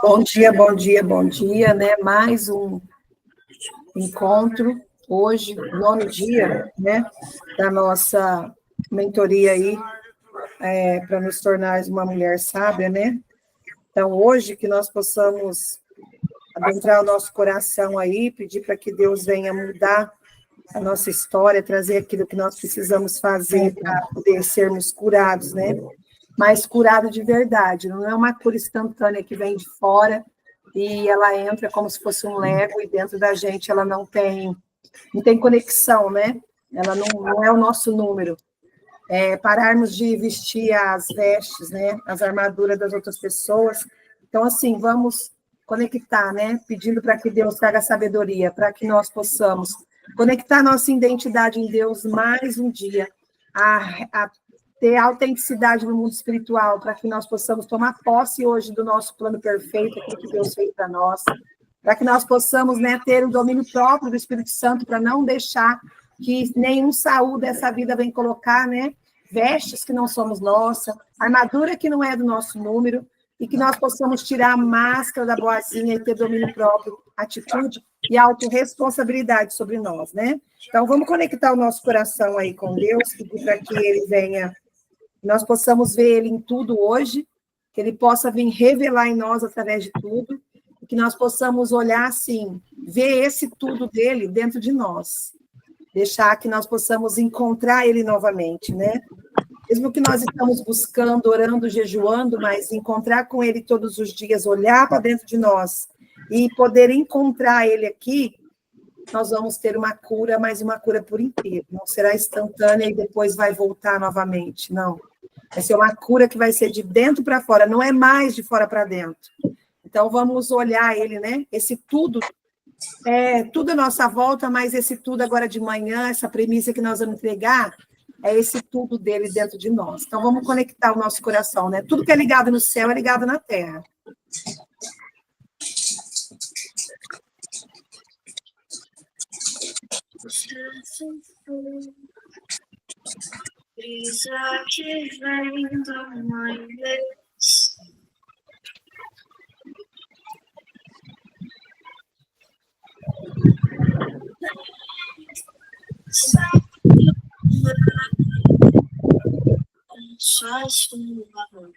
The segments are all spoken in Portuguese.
Bom dia, bom dia, bom dia, né? Mais um encontro, hoje, 9º dia, né? Da nossa mentoria aí, para nos tornar uma mulher sábia, né? Então, hoje, que nós possamos adentrar o nosso coração aí, pedir para que Deus venha mudar a nossa história, trazer aquilo que nós precisamos fazer para poder sermos curados, né? Mas curado de verdade, não é uma cura instantânea que vem de fora e ela entra como se fosse um lego e dentro da gente ela não tem conexão, né? Ela não é o nosso número. Pararmos de vestir as vestes, né? As armaduras das outras pessoas. Então, assim, vamos conectar, né? Pedindo para que Deus traga sabedoria, para que nós possamos conectar nossa identidade em Deus mais um dia, a ter autenticidade no mundo espiritual, para que nós possamos tomar posse hoje do nosso plano perfeito, aquilo que Deus fez para nós, para que nós possamos, né, ter o domínio próprio do Espírito Santo, para não deixar que nenhum Saul dessa vida venha colocar, né, vestes que não somos nossa, armadura que não é do nosso número, e que nós possamos tirar a máscara da boazinha e ter domínio próprio, atitude e autorresponsabilidade sobre nós, né? Então, vamos conectar o nosso coração aí com Deus, pedir para que Ele venha, nós possamos ver Ele em tudo hoje, que Ele possa vir revelar em nós através de tudo, e que nós possamos olhar assim, ver esse tudo dele dentro de nós, deixar que nós possamos encontrar Ele novamente, né? Mesmo que nós estamos buscando, orando, jejuando, mas encontrar com Ele todos os dias, olhar para dentro de nós e poder encontrar Ele aqui, nós vamos ter uma cura, mas uma cura por inteiro. Não será instantânea e depois vai voltar novamente, não. Vai ser uma cura que vai ser de dentro para fora, não é mais de fora para dentro. Então, vamos olhar Ele, né? Esse tudo, tudo à nossa volta, mas esse tudo agora de manhã, essa premissa que nós vamos entregar, é esse tudo dele dentro de nós. Então, vamos conectar o nosso coração, né? Tudo que é ligado no céu é ligado na terra. Brisa que vem do manhãs. Só sua voz.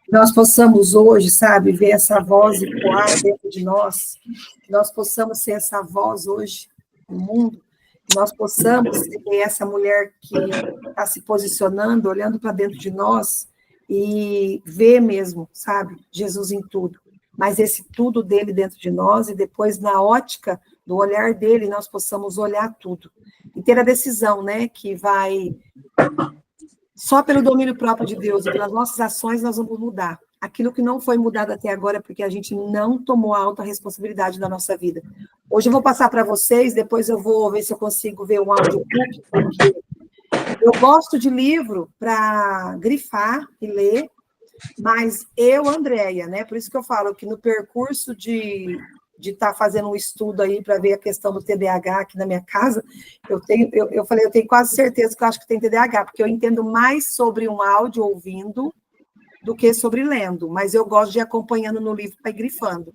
Nós possamos hoje, sabe, ver essa voz ecoar dentro de nós, que nós possamos ser essa voz hoje no mundo, que nós possamos ser essa mulher que está se posicionando, olhando para dentro de nós e ver mesmo, sabe, Jesus em tudo, mas esse tudo dele dentro de nós e depois na ótica do olhar dele nós possamos olhar tudo e ter a decisão, né, que vai... Só pelo domínio próprio de Deus e pelas nossas ações nós vamos mudar. Aquilo que não foi mudado até agora é porque a gente não tomou a alta responsabilidade da nossa vida. Hoje eu vou passar para vocês, depois eu vou ver se eu consigo ver um audiobook, porque eu gosto de livro para grifar e ler, mas eu, Andréia, né? Por isso que eu falo que no percurso de estar fazendo um estudo aí para ver a questão do TDAH aqui na minha casa, eu falei, eu tenho quase certeza que eu acho que tem TDAH, porque eu entendo mais sobre um áudio ouvindo do que sobre lendo, mas eu gosto de ir acompanhando no livro para ir grifando.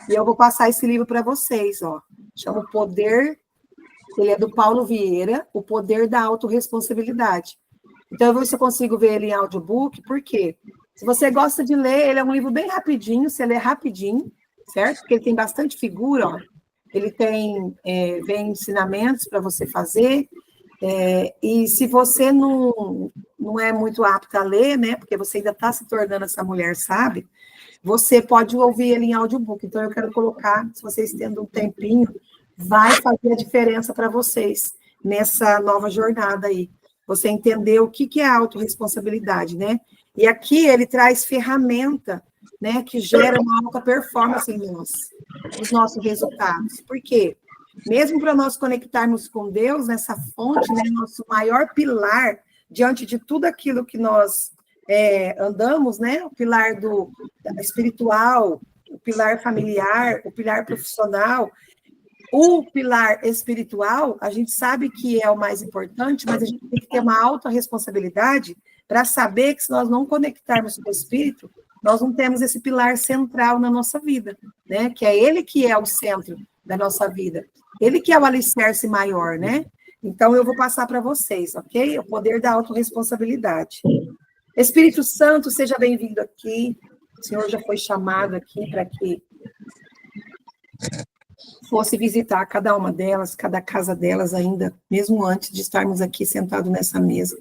E eu vou passar esse livro para vocês, ó. Chama O Poder, ele é do Paulo Vieira, O Poder da Autorresponsabilidade. Então, eu vou ver se eu consigo ver ele em audiobook, por quê? Se você gosta de ler, ele é um livro bem rapidinho, você lê rapidinho, certo? Porque ele tem bastante figura, ó. Ele tem vem ensinamentos para você fazer, e se você não é muito apta a ler, né, porque você ainda está se tornando essa mulher, sabe? Você pode ouvir ele em audiobook. Então, eu quero colocar, se vocês tendo um tempinho, vai fazer a diferença para vocês nessa nova jornada aí. Você entender o que é a autorresponsabilidade, né? E aqui ele traz ferramenta, né, que gera uma alta performance em nós, nos nossos resultados. Por quê? Mesmo para nós conectarmos com Deus, nessa fonte, né, nosso maior pilar diante de tudo aquilo que nós andamos, né? O pilar espiritual, o pilar familiar, o pilar profissional, o pilar espiritual, a gente sabe que é o mais importante, mas a gente tem que ter uma autorresponsabilidade para saber que se nós não conectarmos com o espírito, nós não temos esse pilar central na nossa vida, né? Que é ele que é o centro da nossa vida. Ele que é o alicerce maior, né? Então, eu vou passar para vocês, ok? O poder da autorresponsabilidade. Espírito Santo, seja bem-vindo aqui. O Senhor já foi chamado aqui para que fosse visitar cada uma delas, cada casa delas ainda, mesmo antes de estarmos aqui sentados nessa mesa.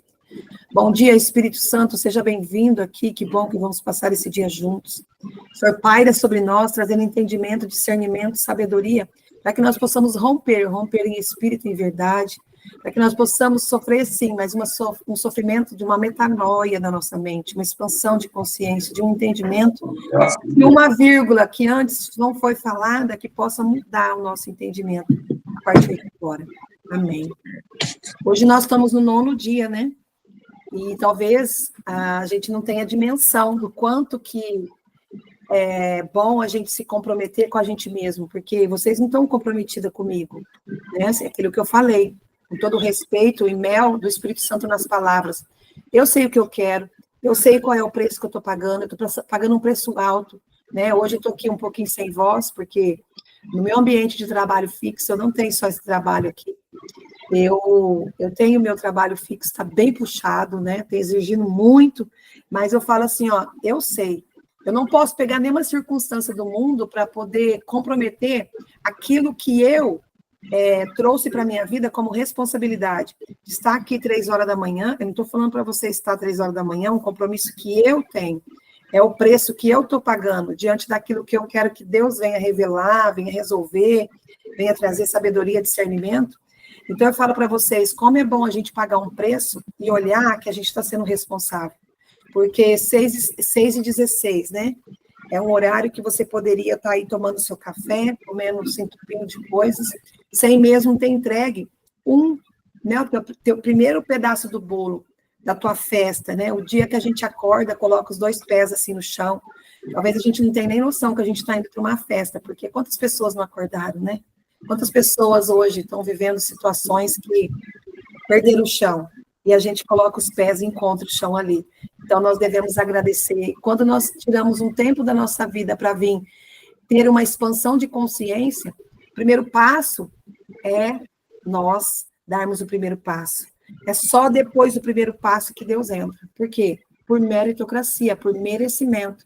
Bom dia, Espírito Santo, seja bem-vindo aqui, que bom que vamos passar esse dia juntos. O Senhor paira sobre nós, trazendo entendimento, discernimento, sabedoria, para que nós possamos romper em espírito e em verdade, para que nós possamos sofrer, sim, mas um sofrimento de uma metanoia na nossa mente, uma expansão de consciência, de um entendimento, e uma vírgula que antes não foi falada, que possa mudar o nosso entendimento a partir de agora. Amém. Hoje nós estamos no 9º dia, né? E talvez a gente não tenha dimensão do quanto que é bom a gente se comprometer com a gente mesmo, porque vocês não estão comprometidas comigo, né? Aquilo que eu falei, com todo o respeito e mel do Espírito Santo nas palavras. Eu sei o que eu quero, eu sei qual é o preço que eu estou pagando, eu estou pagando um preço alto, né? Hoje eu estou aqui um pouquinho sem voz, porque no meu ambiente de trabalho fixo, eu não tenho só esse trabalho aqui. Eu tenho meu trabalho fixo, está bem puxado, né? Está exigindo muito, mas eu falo assim, ó, eu sei, eu não posso pegar nenhuma circunstância do mundo para poder comprometer aquilo que eu trouxe para a minha vida como responsabilidade. Estar aqui 3 horas da manhã, eu não estou falando para você estar 3 horas da manhã, um compromisso que eu tenho, é o preço que eu estou pagando diante daquilo que eu quero que Deus venha revelar, venha resolver, venha trazer sabedoria, discernimento. Então, eu falo para vocês, como é bom a gente pagar um preço e olhar que a gente está sendo responsável. Porque 6h16, né? É um horário que você poderia estar aí tomando seu café, comendo um entupinho de coisas, sem mesmo ter entregue né, o teu primeiro pedaço do bolo da tua festa, né? O dia que a gente acorda, coloca os 2 pés assim no chão. Talvez a gente não tenha nem noção que a gente está indo para uma festa, porque quantas pessoas não acordaram, né? Quantas pessoas hoje estão vivendo situações que perderam o chão, e a gente coloca os pés e encontra o chão ali. Então, nós devemos agradecer. Quando nós tiramos um tempo da nossa vida para vir ter uma expansão de consciência, o primeiro passo é nós darmos o primeiro passo. É só depois do primeiro passo que Deus entra. Por quê? Por meritocracia, por merecimento.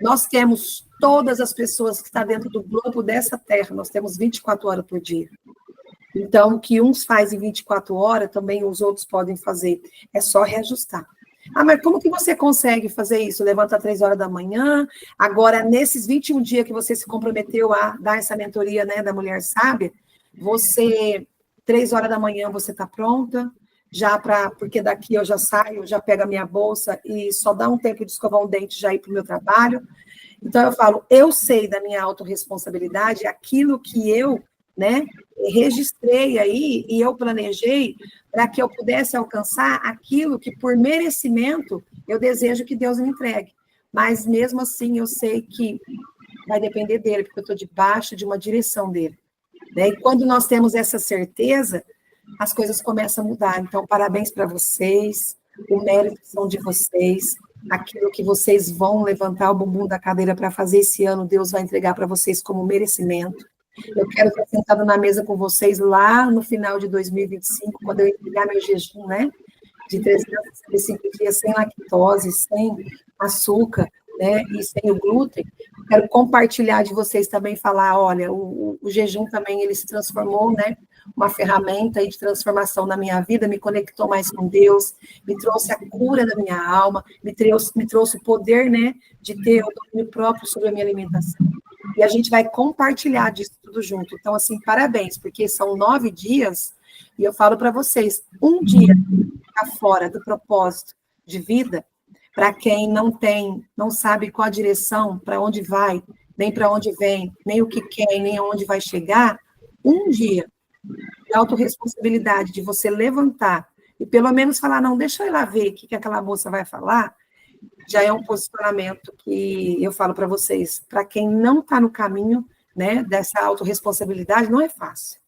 Nós temos todas as pessoas que estão dentro do globo dessa terra, nós temos 24 horas por dia. Então, o que uns fazem em 24 horas, também os outros podem fazer. É só reajustar. Ah, mas como que você consegue fazer isso? Levanta 3 horas da manhã, agora, nesses 21 dias que você se comprometeu a dar essa mentoria, né, da Mulher Sábia, 3 horas da manhã você está pronta, porque daqui eu já saio, já pego a minha bolsa e só dá um tempo de escovar um dente já ir para o meu trabalho. Então, eu falo, eu sei da minha autorresponsabilidade, aquilo que eu, né, registrei aí e eu planejei para que eu pudesse alcançar aquilo que, por merecimento, eu desejo que Deus me entregue. Mas, mesmo assim, eu sei que vai depender dele, porque eu estou debaixo de uma direção dele. Né? E quando nós temos essa certeza, as coisas começam a mudar. Então, parabéns para vocês, o mérito são de vocês, aquilo que vocês vão levantar o bumbum da cadeira para fazer esse ano, Deus vai entregar para vocês como merecimento. Eu quero estar sentada na mesa com vocês lá no final de 2025, quando eu entregar meu jejum, né, de 365 dias sem lactose, sem açúcar, né, e sem o glúten. Quero compartilhar de vocês também, falar, olha, o jejum também, ele se transformou, né, uma ferramenta aí de transformação na minha vida, me conectou mais com Deus, me trouxe a cura da minha alma, me trouxe o poder, né, de ter o domínio próprio sobre a minha alimentação. E a gente vai compartilhar disso tudo junto. Então, assim, parabéns, porque são 9 dias, e eu falo para vocês, um dia ficar fora do propósito de vida, para quem não sabe qual a direção, para onde vai, nem para onde vem, nem o que quer, nem aonde vai chegar, um dia de autorresponsabilidade, de você levantar, e pelo menos falar, não, deixa eu ir lá ver o que aquela moça vai falar, já é um posicionamento que eu falo para vocês, para quem não está no caminho, né, dessa autorresponsabilidade, não é fácil.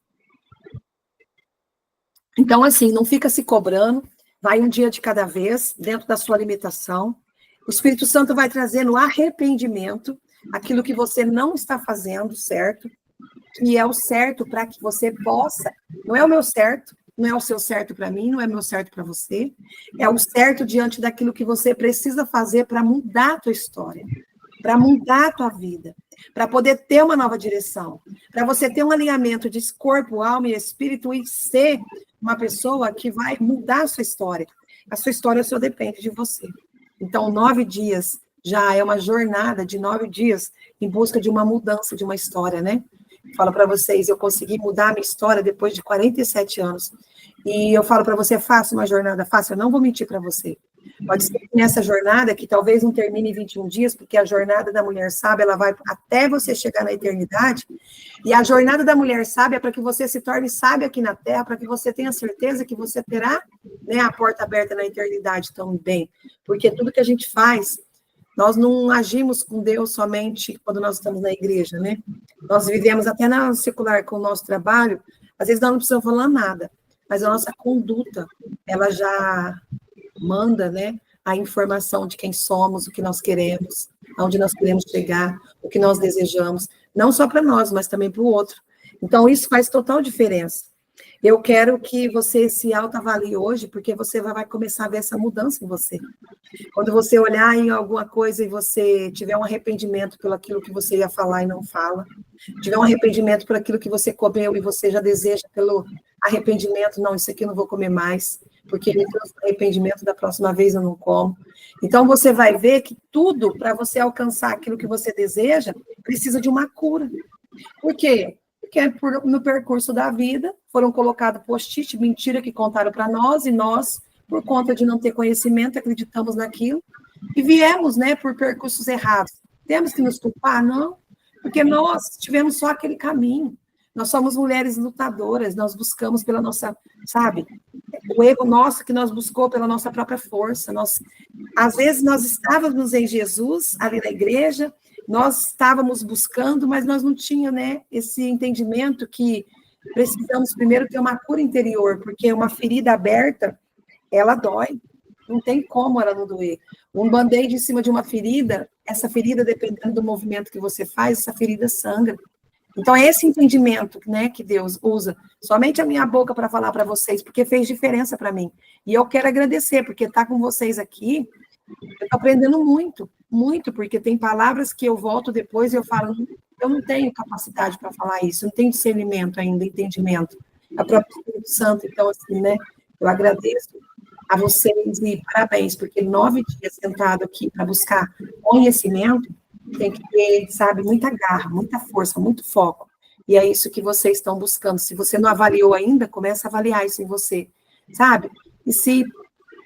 Então, assim, não fica se cobrando, vai um dia de cada vez, dentro da sua limitação. O Espírito Santo vai trazendo arrependimento, aquilo que você não está fazendo certo, que é o certo para que você possa, não é o meu certo, não é o seu certo para mim, não é o meu certo para você, é o certo diante daquilo que você precisa fazer para mudar a tua história, para mudar a tua vida, para poder ter uma nova direção, para você ter um alinhamento de corpo, alma e espírito e ser uma pessoa que vai mudar a sua história. A sua história só depende de você. Então, 9 dias já é uma jornada de 9 dias em busca de uma mudança de uma história, né? Falo para vocês, eu consegui mudar a minha história depois de 47 anos. E eu falo para você, é fácil uma jornada fácil? Eu não vou mentir para você. Pode ser que nessa jornada, que talvez não termine em 21 dias, porque a jornada da mulher sábia, ela vai até você chegar na eternidade, e a jornada da mulher sábia é para que você se torne sábia aqui na Terra, para que você tenha certeza que você terá, né, a porta aberta na eternidade também. Porque tudo que a gente faz, nós não agimos com Deus somente quando nós estamos na igreja, né? Nós vivemos até na secular com o nosso trabalho, às vezes nós não precisamos falar nada, mas a nossa conduta, ela já manda, né, a informação de quem somos, o que nós queremos, aonde nós queremos chegar, o que nós desejamos, não só para nós, mas também para o outro. Então, isso faz total diferença. Eu quero que você se autoavalie hoje, porque você vai começar a ver essa mudança em você. Quando você olhar em alguma coisa e você tiver um arrependimento pelo aquilo que você ia falar e não fala, tiver um arrependimento por aquilo que você comeu e você já deseja pelo arrependimento, não, isso aqui eu não vou comer mais, porque me trouxe arrependimento, da próxima vez eu não como. Então, você vai ver que tudo, para você alcançar aquilo que você deseja, precisa de uma cura. Por quê? Porque no percurso da vida, foram colocados post-it, mentira que contaram para nós, e nós, por conta de não ter conhecimento, acreditamos naquilo, e viemos, né, por percursos errados. Temos que nos culpar? Não, porque nós tivemos só aquele caminho. Nós somos mulheres lutadoras, nós buscamos pela nossa, sabe, o ego nosso que nós buscou pela nossa própria força. Às vezes nós estávamos em Jesus, ali na igreja, nós estávamos buscando, mas nós não tínhamos, né, esse entendimento que precisamos primeiro ter uma cura interior, porque uma ferida aberta, ela dói, não tem como ela não doer. Um band-aid em cima de uma ferida, essa ferida, dependendo do movimento que você faz, essa ferida sangra. Então, é esse entendimento, né, que Deus usa somente a minha boca para falar para vocês, porque fez diferença para mim. E eu quero agradecer, porque estar com vocês aqui, eu estou aprendendo muito, muito, porque tem palavras que eu volto depois e eu falo, eu não tenho capacidade para falar isso, não tenho discernimento ainda, entendimento. É o próprio Espírito Santo, então, assim, né, eu agradeço a vocês e parabéns, porque 9 dias sentado aqui para buscar conhecimento, tem que ter, sabe, muita garra, muita força, muito foco. E é isso que vocês estão buscando. Se você não avaliou ainda, começa a avaliar isso em você, sabe? E se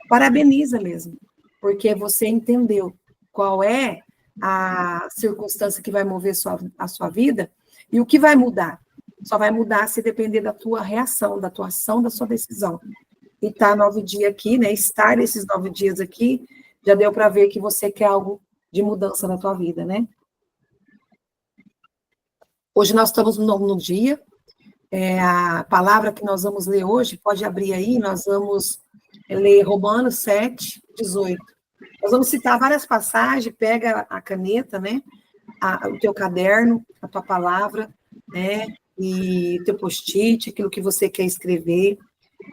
parabeniza mesmo, porque você entendeu qual é a circunstância que vai mover a sua vida e o que vai mudar. Só vai mudar se depender da tua reação, da tua ação, da sua decisão. E tá 9 dias aqui, né? Estar esses 9 dias aqui, já deu para ver que você quer algo de mudança na tua vida, né? Hoje nós estamos no dia, a palavra que nós vamos ler hoje, pode abrir aí, nós vamos ler Romanos 7, 18. Nós vamos citar várias passagens, pega a caneta, né? O teu caderno, a tua palavra, né? E o teu post-it, aquilo que você quer escrever,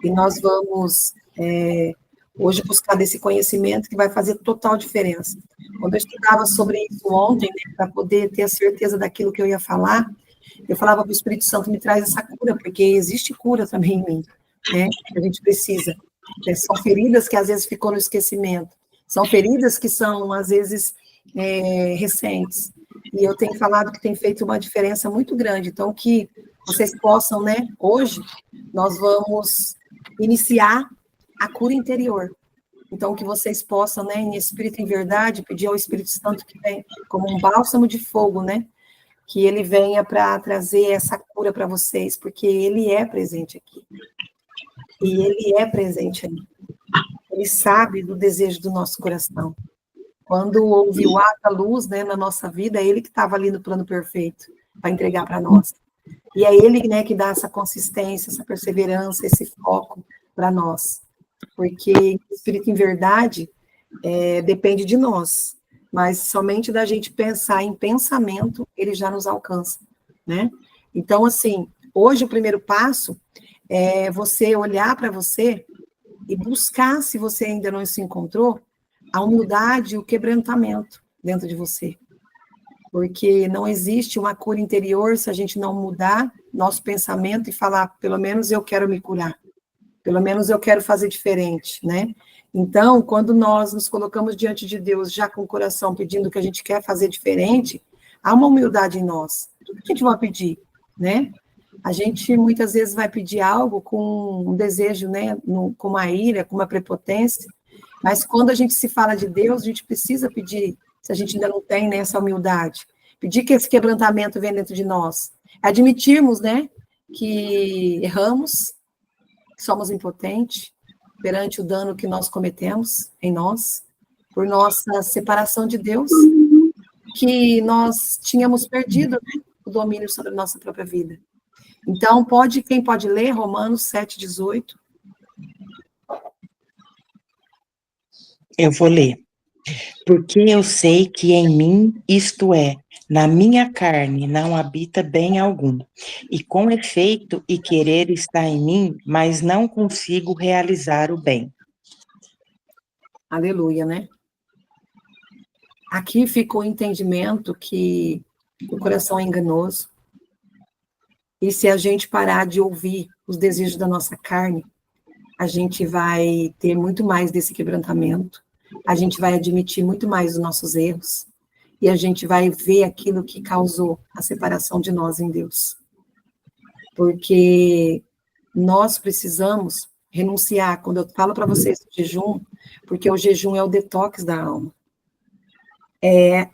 e nós vamos hoje buscar desse conhecimento que vai fazer total diferença. Quando eu estudava sobre isso ontem, né, para poder ter a certeza daquilo que eu ia falar, eu falava para o Espírito Santo, me traz essa cura, porque existe cura também em mim, né, que a gente precisa. São feridas que às vezes ficam no esquecimento, são feridas que são, às vezes, recentes, e eu tenho falado que tem feito uma diferença muito grande, então que vocês possam, né, hoje, nós vamos iniciar a cura interior. Então, que vocês possam, né, em espírito e em verdade, pedir ao Espírito Santo que vem como um bálsamo de fogo, né, que ele venha para trazer essa cura para vocês, porque ele é presente aqui. E ele é presente aí. Ele sabe do desejo do nosso coração. Quando houve o ato da luz, né, na nossa vida, é ele que estava ali no plano perfeito para entregar para nós. E é ele, né, que dá essa consistência, essa perseverança, esse foco para nós. Porque o Espírito em verdade depende de nós. Mas somente da gente pensar em pensamento, ele já nos alcança, né? Então, assim, hoje o primeiro passo é você olhar para você e buscar, se você ainda não se encontrou, a humildade e o quebrantamento dentro de você. Porque não existe uma cura interior se a gente não mudar nosso pensamento e falar, pelo menos eu quero me curar, pelo menos eu quero fazer diferente, né? Então, quando nós nos colocamos diante de Deus, já com o coração pedindo que a gente quer fazer diferente, há uma humildade em nós. Tudo que a gente vai pedir, né? A gente muitas vezes vai pedir algo com um desejo, né? Com uma ira, com uma prepotência, mas quando a gente se fala de Deus, a gente precisa pedir, se a gente ainda não tem, né, essa humildade, pedir que esse quebrantamento venha dentro de nós, admitirmos, né, que erramos, que somos impotentes perante o dano que nós cometemos em nós, por nossa separação de Deus, que nós tínhamos perdido, né, o domínio sobre a nossa própria vida. Então, quem pode ler Romanos 7,18? Eu vou ler. Porque eu sei que em mim, isto é, na minha carne, não habita bem algum. E com efeito e querer está em mim, mas não consigo realizar o bem. Aleluia, né? Aqui fica o entendimento que o coração é enganoso. E se a gente parar de ouvir os desejos da nossa carne, a gente vai ter muito mais desse quebrantamento, a gente vai admitir muito mais os nossos erros, e a gente vai ver aquilo que causou a separação de nós em Deus. Porque nós precisamos renunciar, quando eu falo para vocês do jejum, porque o jejum é o detox da alma. É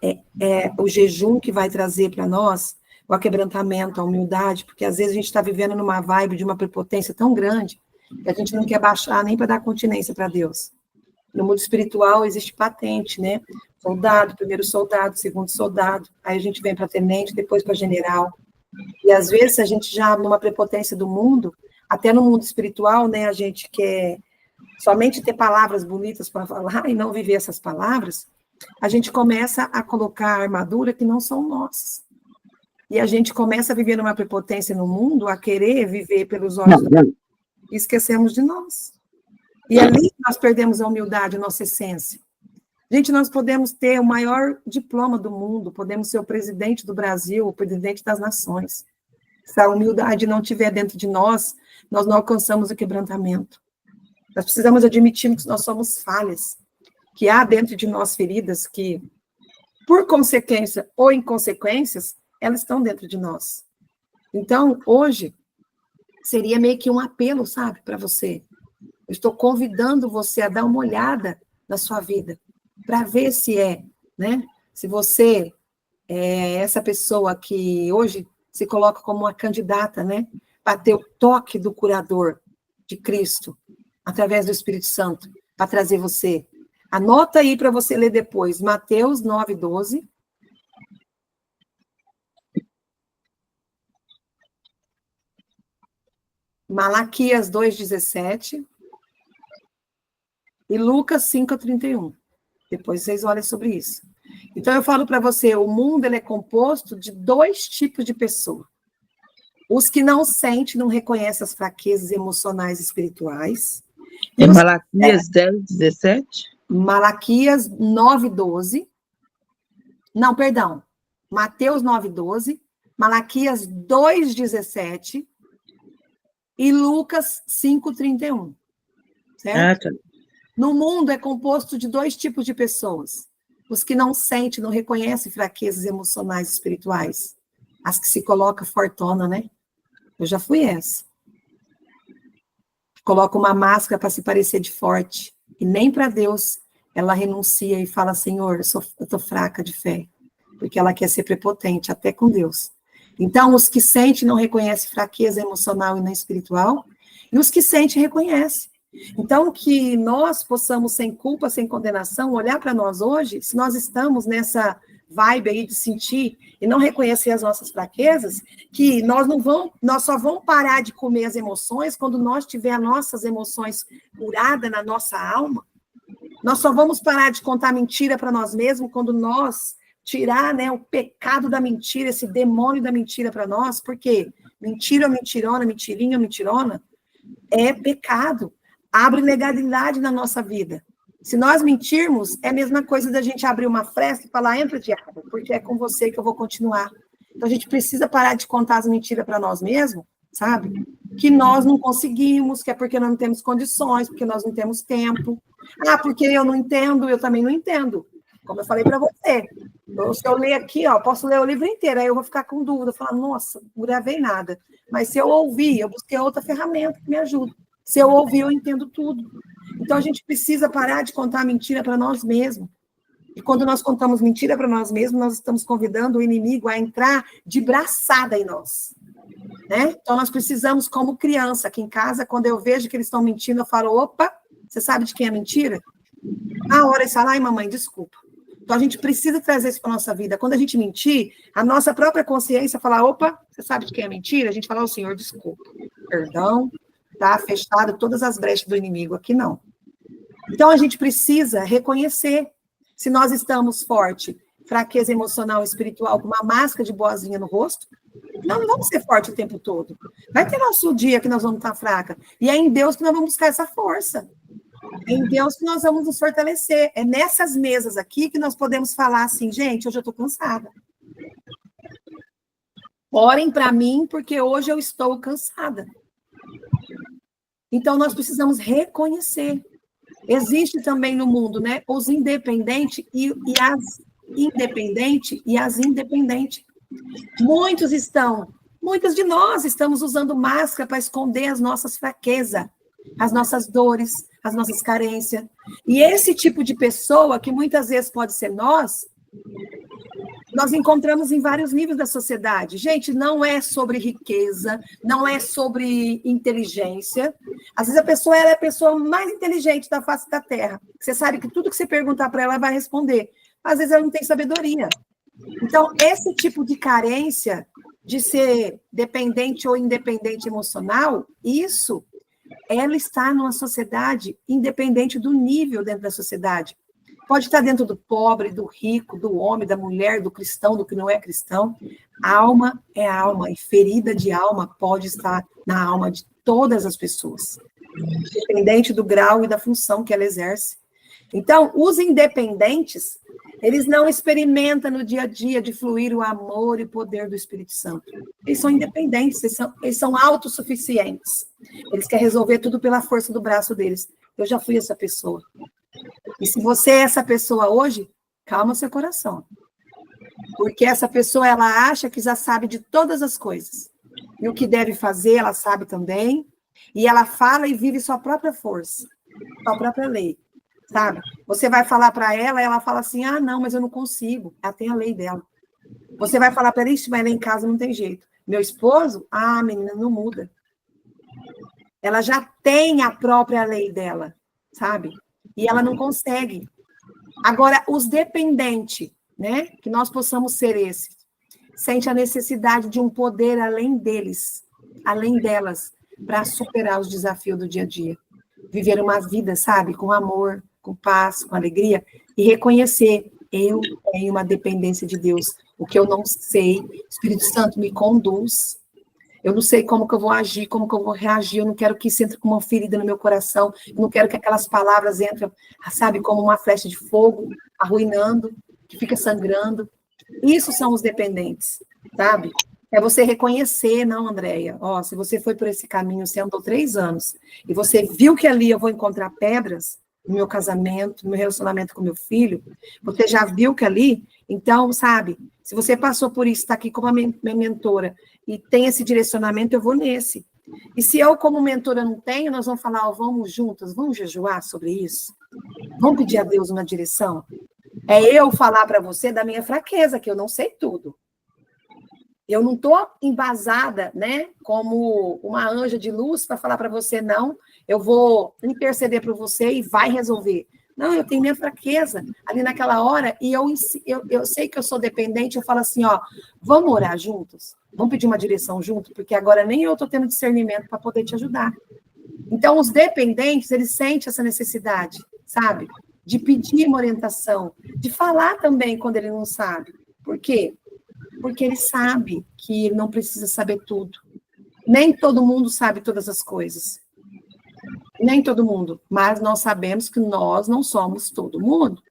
o jejum que vai trazer para nós o aquebrantamento, a humildade, porque às vezes a gente está vivendo numa vibe de uma prepotência tão grande que a gente não quer baixar nem para dar continência para Deus. No mundo espiritual existe patente, né? Soldado, primeiro soldado, segundo soldado, aí a gente vem para tenente, depois para general. E às vezes a gente já, numa prepotência do mundo, até no mundo espiritual, né, a gente quer somente ter palavras bonitas para falar e não viver essas palavras, a gente começa a colocar armadura que não são nossas. E a gente começa a viver numa prepotência no mundo, a querer viver pelos olhos do mundo, e esquecemos de nós. E ali nós perdemos a humildade, a nossa essência. Gente, nós podemos ter o maior diploma do mundo, podemos ser o presidente do Brasil, o presidente das nações. Se a humildade não estiver dentro de nós não alcançamos o quebrantamento. Nós precisamos admitir que nós somos falhas, que há dentro de nós feridas que, por consequência ou inconsequências, elas estão dentro de nós. Então, hoje, seria meio que um apelo, sabe, para você. Eu estou convidando você a dar uma olhada na sua vida, para ver se né? Se você é essa pessoa que hoje se coloca como uma candidata, né? Para ter o toque do curador de Cristo, através do Espírito Santo, para trazer você. Anota aí para você ler depois, Mateus 9:12. Malaquias 2:17 e Lucas 5:31. Depois vocês olhem sobre isso. Então eu falo para você, o mundo ele é composto de dois tipos de pessoas. Os que não sentem, não reconhecem as fraquezas emocionais e espirituais. É Malaquias 10:17? Malaquias 9:12. Não, perdão. Mateus 9:12, Malaquias 2:17 e Lucas 5:31. Certo? No mundo é composto de dois tipos de pessoas. Os que não sentem, não reconhecem fraquezas emocionais e espirituais. As que se colocam fortona, né? Eu já fui essa. Coloca uma máscara para se parecer de forte. E nem para Deus ela renuncia e fala, Senhor, eu estou fraca de fé. Porque ela quer ser prepotente, até com Deus. Então, os que sentem não reconhecem fraqueza emocional e nem espiritual, E os que sentem, reconhecem. Então, que nós possamos, sem culpa, sem condenação, olhar para nós hoje, se nós estamos nessa vibe aí de sentir e não reconhecer as nossas fraquezas, que nós só vamos parar de comer as emoções quando nós tivermos as nossas emoções curadas na nossa alma. Nós só vamos parar de contar mentira para nós mesmos quando nós tirar, né, o pecado da mentira, esse demônio da mentira para nós, porque mentira, mentirona, mentirinha, mentirona, é pecado. Abre legalidade na nossa vida. Se nós mentirmos, é a mesma coisa da gente abrir uma fresta e falar, entra, diabo, porque é com você que eu vou continuar. Então, a gente precisa parar de contar as mentiras para nós mesmos, sabe? Que nós não conseguimos, que é porque nós não temos condições, porque nós não temos tempo. Ah, porque eu não entendo, eu também não entendo. Como eu falei para você. Se eu ler aqui, ó, posso ler o livro inteiro, aí eu vou ficar com dúvida, falar, nossa, não gravei nada. Mas se eu ouvir, eu busquei outra ferramenta que me ajuda. Se eu ouvir, eu entendo tudo. Então, a gente precisa parar de contar mentira para nós mesmos. E quando nós contamos mentira para nós mesmos, nós estamos convidando o inimigo a entrar de braçada em nós. Né? Então, nós precisamos, como criança, aqui em casa, quando eu vejo que eles estão mentindo, eu falo, opa, você sabe de quem é mentira? Na hora eles falam, ai, mamãe, desculpa. Então, a gente precisa trazer isso para a nossa vida. Quando a gente mentir, a nossa própria consciência fala, opa, você sabe de quem é mentira? A gente fala, Senhor, desculpa, perdão, tá fechado todas as brechas do inimigo, aqui não. Então, a gente precisa reconhecer se nós estamos forte, fraqueza emocional e espiritual, com uma máscara de boazinha no rosto. Não vamos ser forte o tempo todo. Vai ter nosso dia que nós vamos estar fraca. E é em Deus que nós vamos buscar essa força. É em Deus que nós vamos nos fortalecer. É nessas mesas aqui que nós podemos falar assim, gente, hoje eu estou cansada. Orem para mim, porque hoje eu estou cansada. Então, nós precisamos reconhecer. Existe também no mundo, né, os independentes e as independentes. Muitos de nós estamos usando máscara para esconder as nossas fraquezas, as nossas dores, as nossas carências. E esse tipo de pessoa, que muitas vezes pode ser nós encontramos em vários níveis da sociedade. Gente, não é sobre riqueza, não é sobre inteligência. Às vezes a pessoa ela é a pessoa mais inteligente da face da Terra. Você sabe que tudo que você perguntar para ela, ela vai responder. Às vezes ela não tem sabedoria. Então, esse tipo de carência de ser dependente ou independente emocional, ela está numa sociedade independente do nível dentro da sociedade. Pode estar dentro do pobre, do rico, do homem, da mulher, do cristão, do que não é cristão. Alma é alma, e ferida de alma pode estar na alma de todas as pessoas, independente do grau e da função que ela exerce. Então, os independentes, eles não experimentam no dia a dia de fluir o amor e o poder do Espírito Santo. Eles são independentes, eles são autossuficientes. Eles querem resolver tudo pela força do braço deles. Eu já fui essa pessoa. E se você é essa pessoa hoje, calma seu coração. Porque essa pessoa, ela acha que já sabe de todas as coisas. E o que deve fazer, ela sabe também. E ela fala e vive sua própria força, sua própria lei. Sabe? Você vai falar para ela, ela fala assim, ah, não, mas eu não consigo. Ela tem a lei dela. Você vai falar para ela, mas lá em casa não tem jeito. Meu esposo, ah, menina, não muda. Ela já tem a própria lei dela, sabe? E ela não consegue. Agora, os dependentes, né? Que nós possamos ser esses, sente a necessidade de um poder além deles, além delas, para superar os desafios do dia a dia. Viver uma vida, sabe? Com amor, com paz, com alegria, e reconhecer, eu tenho uma dependência de Deus. O que eu não sei, o Espírito Santo me conduz. Eu não sei como que eu vou agir, como que eu vou reagir, eu não quero que isso entre com uma ferida no meu coração, eu não quero que aquelas palavras entrem, sabe, como uma flecha de fogo, arruinando, que fica sangrando. Isso são os dependentes, sabe? É você reconhecer, não, Andréia, ó, se você foi por esse caminho, você andou 3 anos, e você viu que ali eu vou encontrar pedras no meu casamento, no meu relacionamento com meu filho, você já viu que ali, então, sabe, se você passou por isso, está aqui como a minha mentora, e tem esse direcionamento, eu vou nesse. E se eu, como mentora, não tenho, nós vamos falar, ó, vamos juntas, vamos jejuar sobre isso? Vamos pedir a Deus uma direção? É eu falar para você da minha fraqueza, que eu não sei tudo. Eu não estou embasada, né, como uma anja de luz para falar para você, não, eu vou interceder por você e vai resolver. Não, eu tenho minha fraqueza ali naquela hora e eu sei que eu sou dependente, eu falo assim, ó, vamos orar juntos? Vamos pedir uma direção junto? Porque agora nem eu estou tendo discernimento para poder te ajudar. Então, os dependentes, eles sentem essa necessidade, sabe? De pedir uma orientação, de falar também quando ele não sabe. Por quê? Porque ele sabe que ele não precisa saber tudo. Nem todo mundo sabe todas as coisas. Nem todo mundo. Mas nós sabemos que nós não somos todo mundo.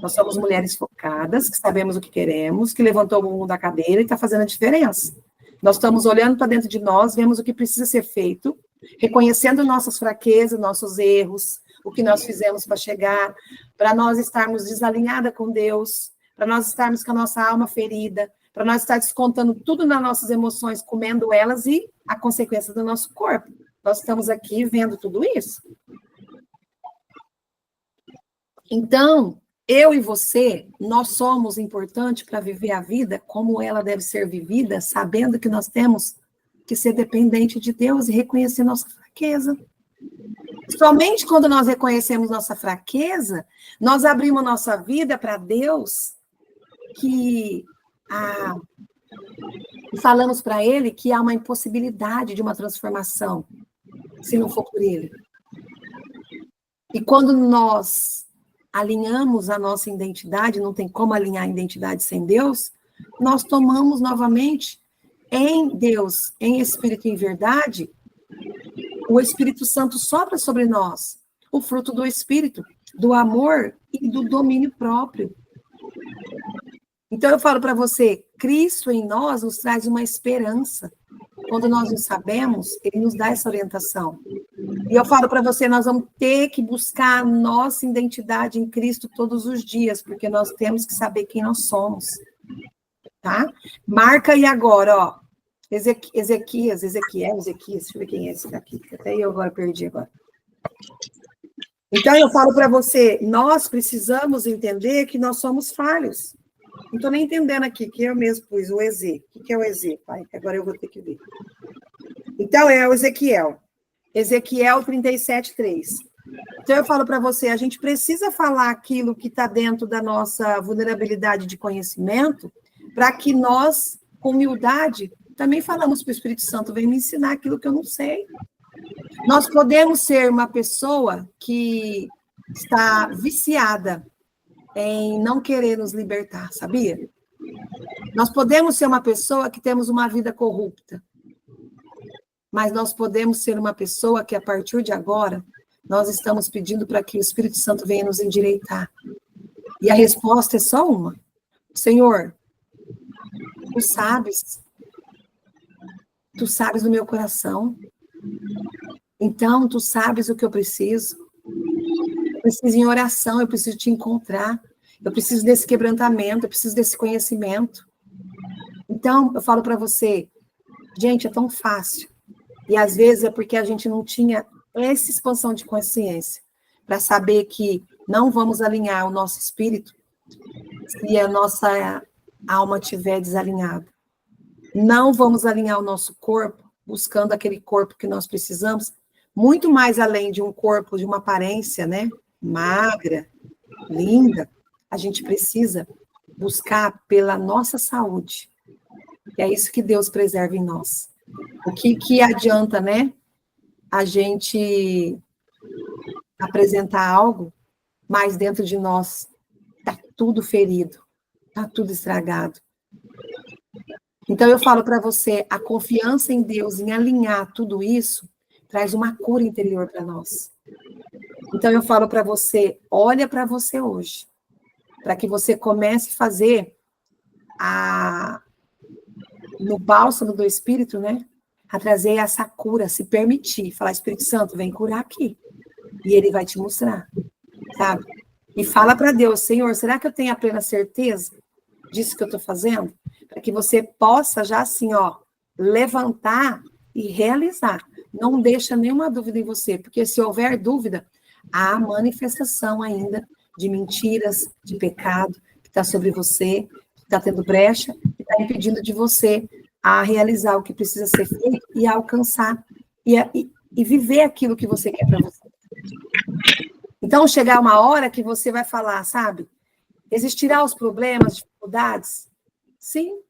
Nós somos mulheres focadas, que sabemos o que queremos, que levantou o mundo da cadeira e está fazendo a diferença. Nós estamos olhando para dentro de nós, vemos o que precisa ser feito, reconhecendo nossas fraquezas, nossos erros, o que nós fizemos para chegar, para nós estarmos desalinhadas com Deus, para nós estarmos com a nossa alma ferida, para nós estar descontando tudo nas nossas emoções, comendo elas e a consequência do nosso corpo. Nós estamos aqui vendo tudo isso. Então, eu e você, nós somos importantes para viver a vida como ela deve ser vivida, sabendo que nós temos que ser dependente de Deus e reconhecer nossa fraqueza. Somente quando nós reconhecemos nossa fraqueza, nós abrimos nossa vida para Deus, falamos para Ele que há uma impossibilidade de uma transformação, se não for por Ele. E quando nós alinhamos a nossa identidade, não tem como alinhar a identidade sem Deus, nós tomamos novamente em Deus, em Espírito e em verdade, o Espírito Santo sopra sobre nós, o fruto do Espírito, do amor e do domínio próprio. Então eu falo para você, Cristo em nós nos traz uma esperança. Quando nós não sabemos, Ele nos dá essa orientação. E eu falo para você, nós vamos ter que buscar a nossa identidade em Cristo todos os dias, porque nós temos que saber quem nós somos. Tá? Marca aí agora, ó. Ezequiel, deixa eu ver quem é esse daqui, que até eu agora perdi agora. Então, eu falo para você, nós precisamos entender que nós somos falhos. Não estou nem entendendo aqui, que eu mesmo pus o EZ. O que é o EZ, pai? Agora eu vou ter que ver. Então, é o Ezequiel. Ezequiel 37:3. Então, eu falo para você, a gente precisa falar aquilo que está dentro da nossa vulnerabilidade de conhecimento, para que nós, com humildade, também falamos para o Espírito Santo, vem me ensinar aquilo que eu não sei. Nós podemos ser uma pessoa que está viciada em não querer nos libertar, sabia? Nós podemos ser uma pessoa que temos uma vida corrupta, mas nós podemos ser uma pessoa que, a partir de agora, nós estamos pedindo para que o Espírito Santo venha nos endireitar. E a resposta é só uma. Senhor, Tu sabes do meu coração. Então, Tu sabes o que eu preciso. Eu preciso em oração, eu preciso te encontrar. Eu preciso desse quebrantamento, eu preciso desse conhecimento. Então, eu falo para você, gente, é tão fácil. E às vezes é porque a gente não tinha essa expansão de consciência para saber que não vamos alinhar o nosso espírito se a nossa alma estiver desalinhada. Não vamos alinhar o nosso corpo, buscando aquele corpo que nós precisamos, muito mais além de um corpo, de uma aparência, né, magra, linda, a gente precisa buscar pela nossa saúde. E é isso que Deus preserva em nós. O que adianta, né, a gente apresentar algo, mas dentro de nós está tudo ferido, está tudo estragado. Então, eu falo para você, a confiança em Deus, em alinhar tudo isso, traz uma cura interior para nós. Então, eu falo para você, olha para você hoje, para que você comece a fazer no bálsamo do Espírito, né? A trazer essa cura, se permitir. Falar, Espírito Santo, vem curar aqui. E Ele vai te mostrar, sabe? E fala para Deus, Senhor, será que eu tenho a plena certeza disso que eu estou fazendo? Para que você possa já assim, ó, levantar e realizar. Não deixa nenhuma dúvida em você, porque se houver dúvida, há manifestação ainda de mentiras, de pecado, que está sobre você, que está tendo brecha, que está impedindo de você a realizar o que precisa ser feito e a alcançar, e viver aquilo que você quer para você. Então, chegar uma hora que você vai falar, sabe, existirá os problemas, dificuldades? Sim,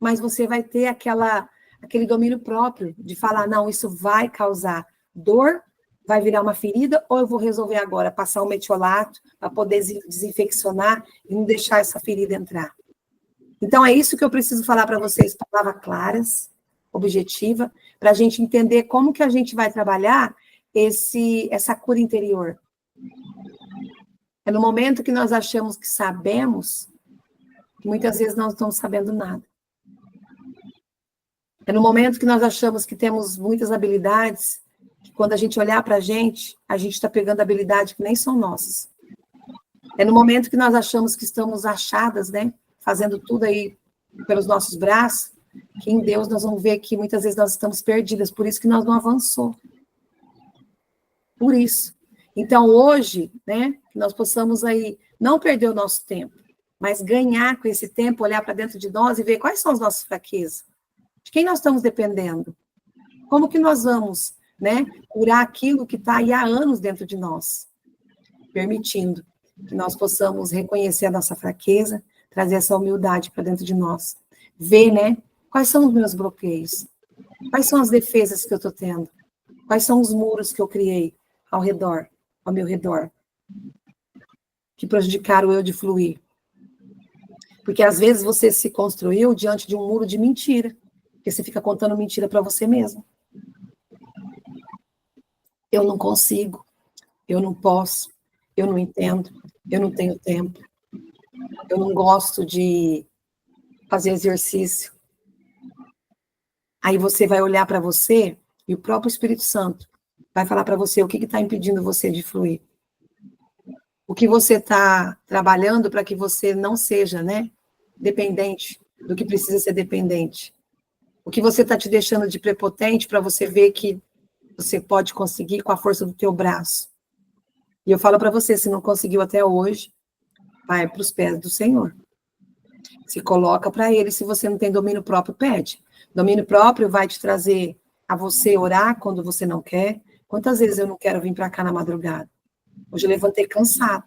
mas você vai ter aquele domínio próprio de falar, não, isso vai causar dor, vai virar uma ferida, ou eu vou resolver agora, passar um metiolato para poder desinfeccionar e não deixar essa ferida entrar. Então, é isso que eu preciso falar para vocês, palavras claras, objetiva, para a gente entender como que a gente vai trabalhar essa cura interior. É no momento que nós achamos que sabemos, que muitas vezes nós não estamos sabendo nada. É no momento que nós achamos que temos muitas habilidades, que quando a gente olhar para a gente está pegando habilidades que nem são nossas. É no momento que nós achamos que estamos achadas, né? Fazendo tudo aí pelos nossos braços, que em Deus nós vamos ver que muitas vezes nós estamos perdidas, por isso que nós não avançou. Por isso. Então, hoje, né, que nós possamos aí não perder o nosso tempo, mas ganhar com esse tempo, olhar para dentro de nós e ver quais são as nossas fraquezas. De quem nós estamos dependendo? Como que nós vamos, né, curar aquilo que está aí há anos dentro de nós? Permitindo que nós possamos reconhecer a nossa fraqueza, trazer essa humildade para dentro de nós. Ver, né, quais são os meus bloqueios? Quais são as defesas que eu estou tendo? Quais são os muros que eu criei ao meu redor, que prejudicaram o eu de fluir? Porque às vezes você se construiu diante de um muro de mentira, porque você fica contando mentira para você mesmo. Eu não consigo, eu não posso, eu não entendo, eu não tenho tempo, eu não gosto de fazer exercício. Aí você vai olhar para você e o próprio Espírito Santo vai falar para você o que está impedindo você de fluir. O que você está trabalhando para que você não seja, né, dependente do que precisa ser dependente. O que você está te deixando de prepotente para você ver que você pode conseguir com a força do teu braço. E eu falo para você, se não conseguiu até hoje, vai para os pés do Senhor. Se coloca para Ele, se você não tem domínio próprio, pede. Domínio próprio vai te trazer a você orar quando você não quer. Quantas vezes eu não quero vir para cá na madrugada? Hoje eu levantei cansado.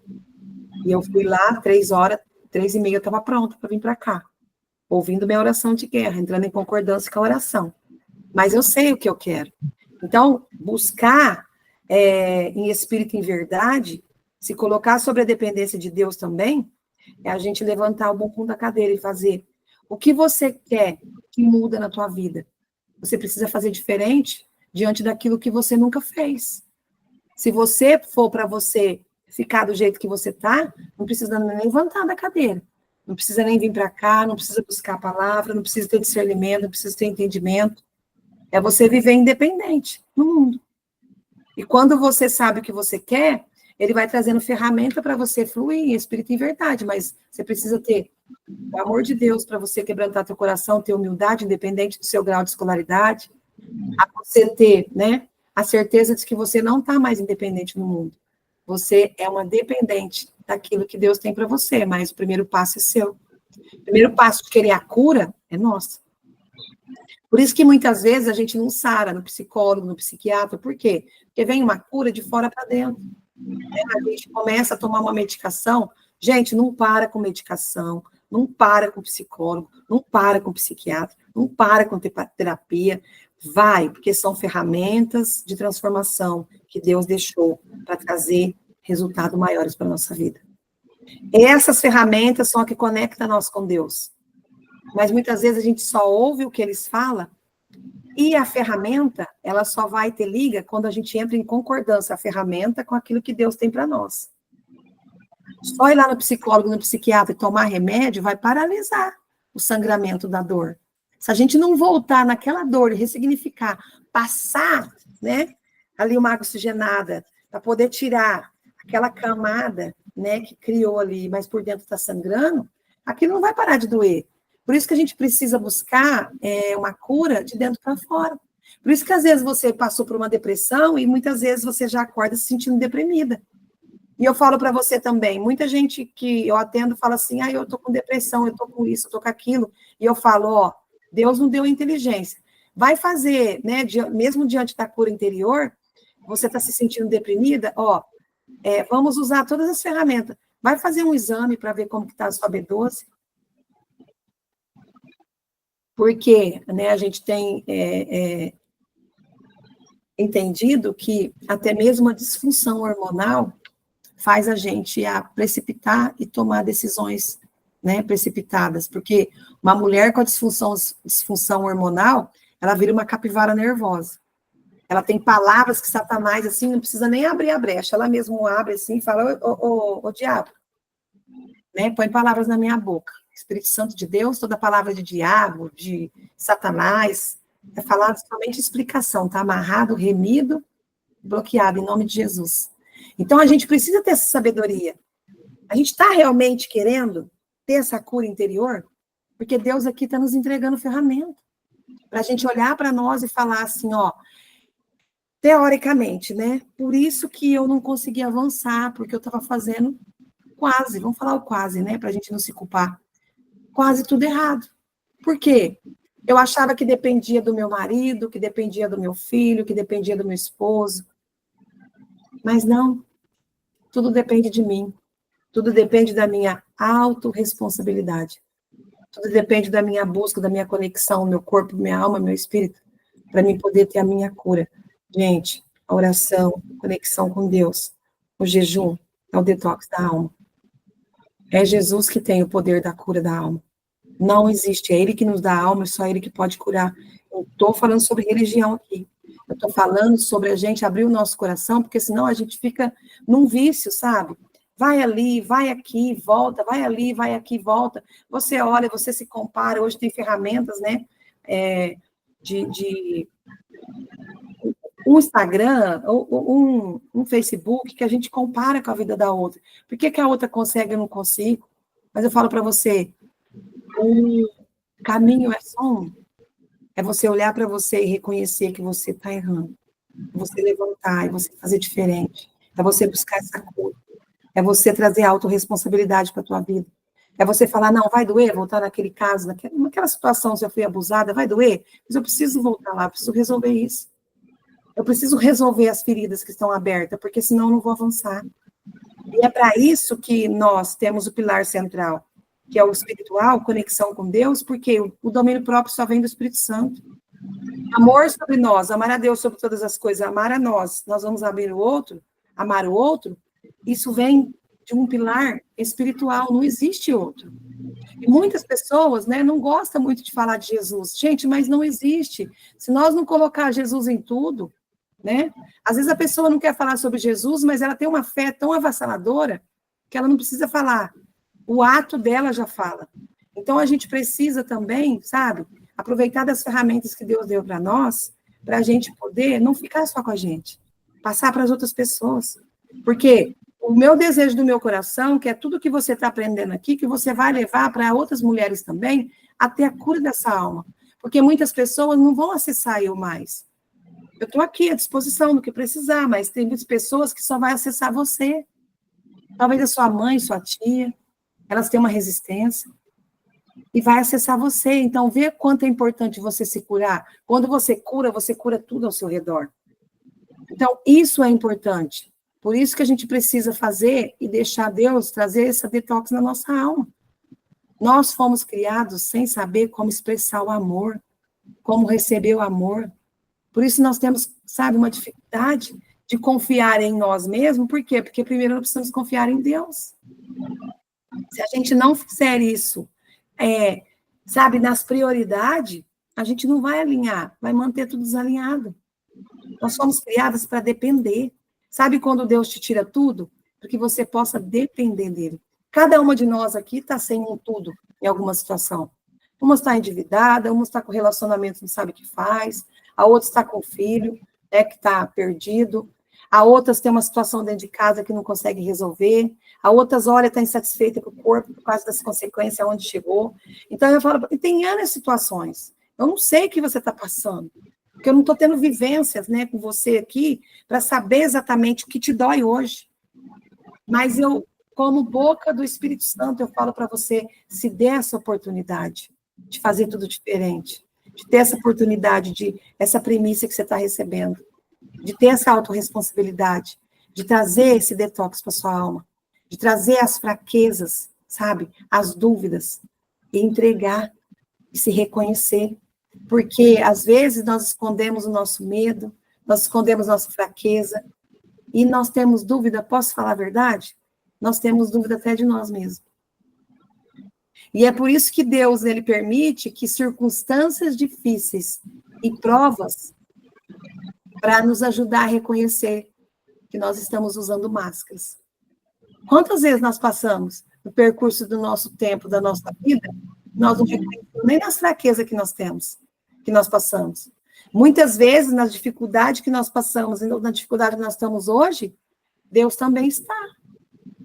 E eu fui lá, 3h, 3h30, eu estava pronta para vir para cá. Ouvindo minha oração de guerra, entrando em concordância com a oração. Mas eu sei o que eu quero. Então, buscar em espírito e em verdade, se colocar sobre a dependência de Deus também, é a gente levantar o bumbum da cadeira e fazer o que você quer que muda na tua vida. Você precisa fazer diferente diante daquilo que você nunca fez. Se você for para você ficar do jeito que você está, não precisa nem levantar da cadeira. Não precisa nem vir para cá, não precisa buscar a palavra, não precisa ter discernimento, não precisa ter entendimento. É você viver independente no mundo. E quando você sabe o que você quer, ele vai trazendo ferramenta para você fluir em espírito e em verdade, mas você precisa ter o amor de Deus para você quebrantar teu coração, ter humildade, independente do seu grau de escolaridade, a você ter, né, a certeza de que você não está mais independente no mundo. Você é uma dependente daquilo que Deus tem para você, mas o primeiro passo é seu. O primeiro passo de querer a cura é nosso. Por isso que muitas vezes a gente não sara no psicólogo, no psiquiatra. Por quê? Porque vem uma cura de fora para dentro. A gente começa a tomar uma medicação. Gente, não para com medicação, não para com psicólogo, não para com psiquiatra, não para com terapia. Vai, porque são ferramentas de transformação que Deus deixou para trazer resultados maiores para a nossa vida. Essas ferramentas são as que conectam nós com Deus. Mas muitas vezes a gente só ouve o que eles falam e a ferramenta, ela só vai ter liga quando a gente entra em concordância, a ferramenta com aquilo que Deus tem para nós. Só ir lá no psicólogo, no psiquiatra e tomar remédio vai paralisar o sangramento da dor. Se a gente não voltar naquela dor e ressignificar, passar, né, ali uma água oxigenada para poder tirar aquela camada, né, que criou ali, mas por dentro está sangrando, aquilo não vai parar de doer. Por isso que a gente precisa buscar uma cura de dentro para fora. Por isso que às vezes você passou por uma depressão e muitas vezes você já acorda se sentindo deprimida. E eu falo para você também, muita gente que eu atendo fala assim, eu tô com depressão, eu tô com isso, eu tô com aquilo. E eu falo, Deus não deu inteligência. Vai fazer, né, mesmo diante da cura interior, você está se sentindo deprimida, vamos usar todas as ferramentas. Vai fazer um exame para ver como que está a sua B12. Porque, né, a gente tem entendido que até mesmo a disfunção hormonal faz a gente a precipitar e tomar decisões, né, precipitadas, porque uma mulher com a disfunção hormonal, ela vira uma capivara nervosa. Ela tem palavras que Satanás, assim, não precisa nem abrir a brecha, ela mesmo abre assim e fala, ô diabo, né, põe palavras na minha boca. Espírito Santo de Deus, toda palavra de diabo, de Satanás, é falado somente explicação, tá amarrado, remido, bloqueado, em nome de Jesus. Então, a gente precisa ter essa sabedoria. A gente está realmente querendo ter essa cura interior? Porque Deus aqui está nos entregando ferramenta. Para a gente olhar para nós e falar assim, teoricamente, né? Por isso que eu não consegui avançar, porque eu estava fazendo quase, vamos falar o quase, né? Para a gente não se culpar. Quase tudo errado. Por quê? Eu achava que dependia do meu marido, que dependia do meu filho, que dependia do meu esposo. Mas não. Tudo depende de mim. Tudo depende da minha autorresponsabilidade. Tudo depende da minha busca, da minha conexão, meu corpo, minha alma, meu espírito, para mim poder ter a minha cura. Gente, a oração, a conexão com Deus, o jejum, é o detox da alma. É Jesus que tem o poder da cura da alma. Não existe, é Ele que nos dá a alma, é só Ele que pode curar. Eu estou falando sobre religião aqui. Eu estou falando sobre a gente abrir o nosso coração, porque senão a gente fica num vício, sabe? Vai ali, vai aqui, volta, vai ali, vai aqui, volta. Você olha, você se compara. Hoje tem ferramentas, né? Um Instagram, ou um Facebook, que a gente compara com a vida da outra. Por que a outra consegue e eu não consigo? Mas eu falo para você, o caminho é só um. É você olhar para você e reconhecer que você está errando. É você levantar e você fazer diferente. É você buscar essa cura. É você trazer autorresponsabilidade para a tua vida. É você falar, não, vai doer voltar naquele caso, naquela situação, se eu fui abusada, vai doer, mas eu preciso voltar lá, eu preciso resolver isso. Eu preciso resolver as feridas que estão abertas, porque senão eu não vou avançar. E é para isso que nós temos o pilar central, que é o espiritual, conexão com Deus, porque o domínio próprio só vem do Espírito Santo. Amor sobre nós, amar a Deus sobre todas as coisas, amar a nós vamos abrir o outro, amar o outro, isso vem de um pilar espiritual, não existe outro. E muitas pessoas, né, não gostam muito de falar de Jesus. Gente, mas não existe. Se nós não colocar Jesus em tudo, né? Às vezes a pessoa não quer falar sobre Jesus, mas ela tem uma fé tão avassaladora que ela não precisa falar. O ato dela já fala. Então, a gente precisa também, sabe, aproveitar das ferramentas que Deus deu para nós, para a gente poder não ficar só com a gente, passar para as outras pessoas. Porque o meu desejo do meu coração, que é tudo que você está aprendendo aqui, que você vai levar para outras mulheres também, até a cura dessa alma. Porque muitas pessoas não vão acessar eu mais. Eu estou aqui à disposição do que precisar, mas tem muitas pessoas que só vão acessar você. Talvez a sua mãe, sua tia, elas têm uma resistência e vai acessar você. Então, vê quanto é importante você se curar. Quando você cura tudo ao seu redor. Então, isso é importante. Por isso que a gente precisa fazer e deixar Deus trazer essa detox na nossa alma. Nós fomos criados sem saber como expressar o amor, como receber o amor. Por isso nós temos, sabe, uma dificuldade de confiar em nós mesmos. Por quê? Porque primeiro nós precisamos confiar em Deus. Se a gente não fizer isso, sabe, nas prioridades, a gente não vai alinhar, vai manter tudo desalinhado. Nós fomos criadas para depender. Sabe quando Deus te tira tudo? Para que você possa depender dele. Cada uma de nós aqui está sem um tudo em alguma situação. Uma está endividada, uma está com relacionamento, não sabe o que faz, a outra está com filho, né, que está perdido, a outras tem uma situação dentro de casa que não consegue resolver, a outras, olha, está insatisfeita com o corpo por causa das consequências onde chegou. Então, eu falo, tem N situações. Eu não sei o que você está passando, porque eu não estou tendo vivências, né, com você aqui para saber exatamente o que te dói hoje. Mas eu, como boca do Espírito Santo, eu falo para você, se dê essa oportunidade de fazer tudo diferente. de ter essa oportunidade, de essa premissa que você está recebendo, de ter essa autorresponsabilidade, de trazer esse detox para sua alma, de trazer as fraquezas, sabe, as dúvidas, e entregar, e se reconhecer. Porque, às vezes, nós escondemos o nosso medo, nós escondemos nossa fraqueza, e nós temos dúvida, posso falar a verdade? Nós temos dúvida até de nós mesmos. E é por isso que Deus, ele permite que circunstâncias difíceis e provas para nos ajudar a reconhecer que nós estamos usando máscaras. Quantas vezes nós passamos no percurso do nosso tempo, da nossa vida, nós não reconhecemos nem nas fraquezas que nós temos, que nós passamos. Muitas vezes, nas dificuldades que nós passamos, e na dificuldade que nós estamos hoje, Deus também está.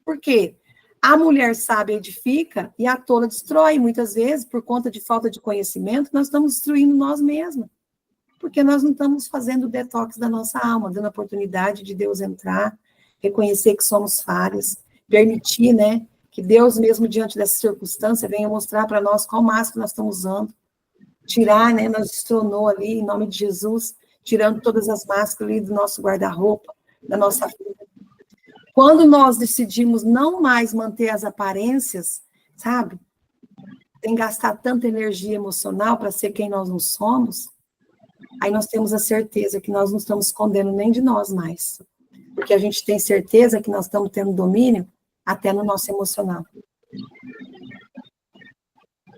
Por quê? A mulher sábia edifica e a tola destrói. Muitas vezes, por conta de falta de conhecimento, nós estamos destruindo nós mesmos. Porque nós não estamos fazendo o detox da nossa alma, dando a oportunidade de Deus entrar, reconhecer que somos falhas, permitir, né, que Deus, mesmo diante dessa circunstância, venha mostrar para nós qual máscara nós estamos usando. Tirar, né, nós destronou ali, em nome de Jesus, tirando todas as máscaras ali do nosso guarda-roupa, da nossa vida. Quando nós decidimos não mais manter as aparências, sabe? Sem gastar tanta energia emocional para ser quem nós não somos, aí nós temos a certeza que nós não estamos escondendo nem de nós mais. Porque a gente tem certeza que nós estamos tendo domínio até no nosso emocional.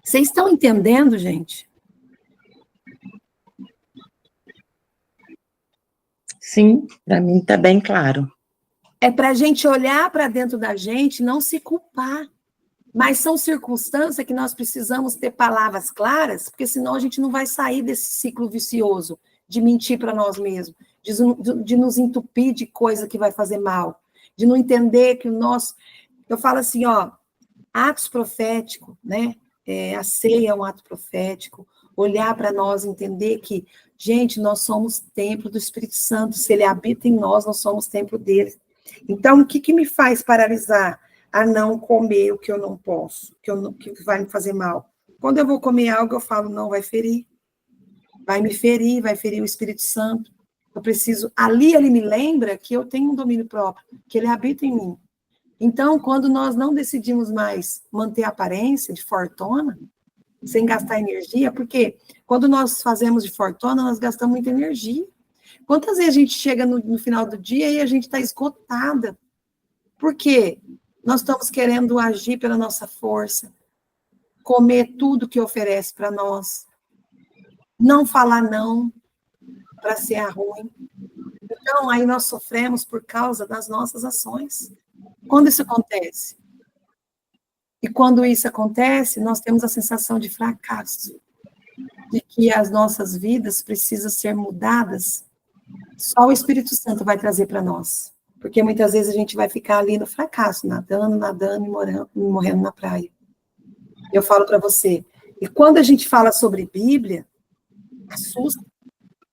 Vocês estão entendendo, gente? Sim, para mim está bem claro. É para a gente olhar para dentro da gente, não se culpar. Mas são circunstâncias que nós precisamos ter palavras claras, porque senão a gente não vai sair desse ciclo vicioso de mentir para nós mesmos, de nos entupir de coisa que vai fazer mal, de não entender que o nosso... Eu falo assim, ó, atos proféticos, né? A ceia é um ato profético, olhar para nós, entender que, gente, nós somos templo do Espírito Santo, se ele habita em nós, nós somos templo dele. Então, o que me faz paralisar a não comer o que eu não posso, que vai me fazer mal? Quando eu vou comer algo, eu falo, não, vai ferir. Vai me ferir, vai ferir o Espírito Santo. Eu preciso... Ali ele me lembra que eu tenho um domínio próprio, que ele habita em mim. Então, quando nós não decidimos mais manter a aparência de fortuna, sem gastar energia, porque quando nós fazemos de fortuna, nós gastamos muita energia. Quantas vezes a gente chega no final do dia e a gente está esgotada? Por quê? Nós estamos querendo agir pela nossa força, comer tudo que oferece para nós, não falar não para ser ruim. Então, aí nós sofremos por causa das nossas ações. Quando isso acontece? E quando isso acontece, nós temos a sensação de fracasso, de que as nossas vidas precisam ser mudadas. Só o Espírito Santo vai trazer para nós. Porque muitas vezes a gente vai ficar ali no fracasso, nadando e morrendo na praia. Eu falo para você. E quando a gente fala sobre Bíblia, assusta.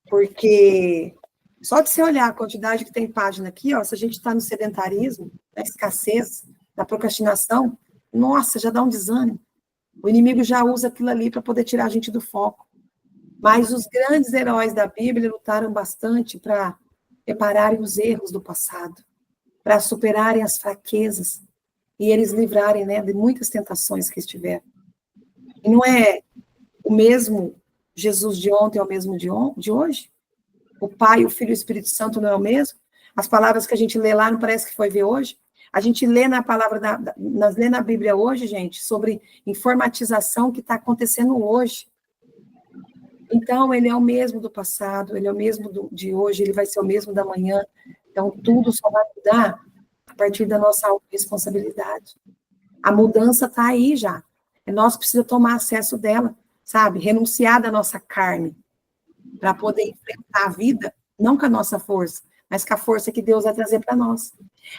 Porque só de você olhar a quantidade que tem página aqui, ó, se a gente está no sedentarismo, na escassez, na procrastinação, nossa, já dá um desânimo. O inimigo já usa aquilo ali para poder tirar a gente do foco. Mas os grandes heróis da Bíblia lutaram bastante para repararem os erros do passado, para superarem as fraquezas e eles livrarem, né, de muitas tentações que estiveram. E não é o mesmo Jesus de ontem é o mesmo de hoje? O Pai, o Filho e o Espírito Santo não é o mesmo? As palavras que a gente lê lá não parece que foi ver hoje? A gente lê na palavra, nós lê na Bíblia hoje, gente, sobre informatização que está acontecendo hoje. Então, ele é o mesmo do passado, ele é o mesmo de hoje, ele vai ser o mesmo da manhã. Então, tudo só vai mudar a partir da nossa responsabilidade. A mudança está aí já. Nós precisamos tomar acesso dela, sabe? Renunciar da nossa carne para poder enfrentar a vida, não com a nossa força, mas com a força que Deus vai trazer para nós.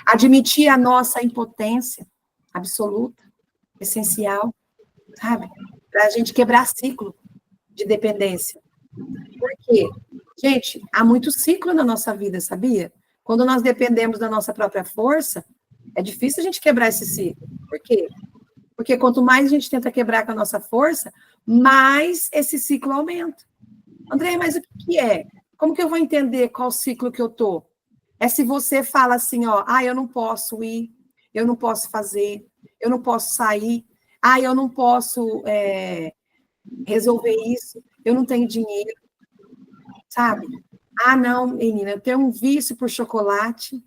Admitir a nossa impotência absoluta, essencial, sabe? Para a gente quebrar ciclo de dependência. Por quê? Gente, há muito ciclo na nossa vida, sabia? Quando nós dependemos da nossa própria força, é difícil a gente quebrar esse ciclo. Por quê? Porque quanto mais a gente tenta quebrar com a nossa força, mais esse ciclo aumenta. André, mas o que é? Como que eu vou entender qual ciclo que eu tô? É se você fala assim, ó, eu não posso ir, eu não posso fazer, eu não posso sair, eu não posso resolver isso, eu não tenho dinheiro, sabe? Não, menina, eu tenho um vício por chocolate.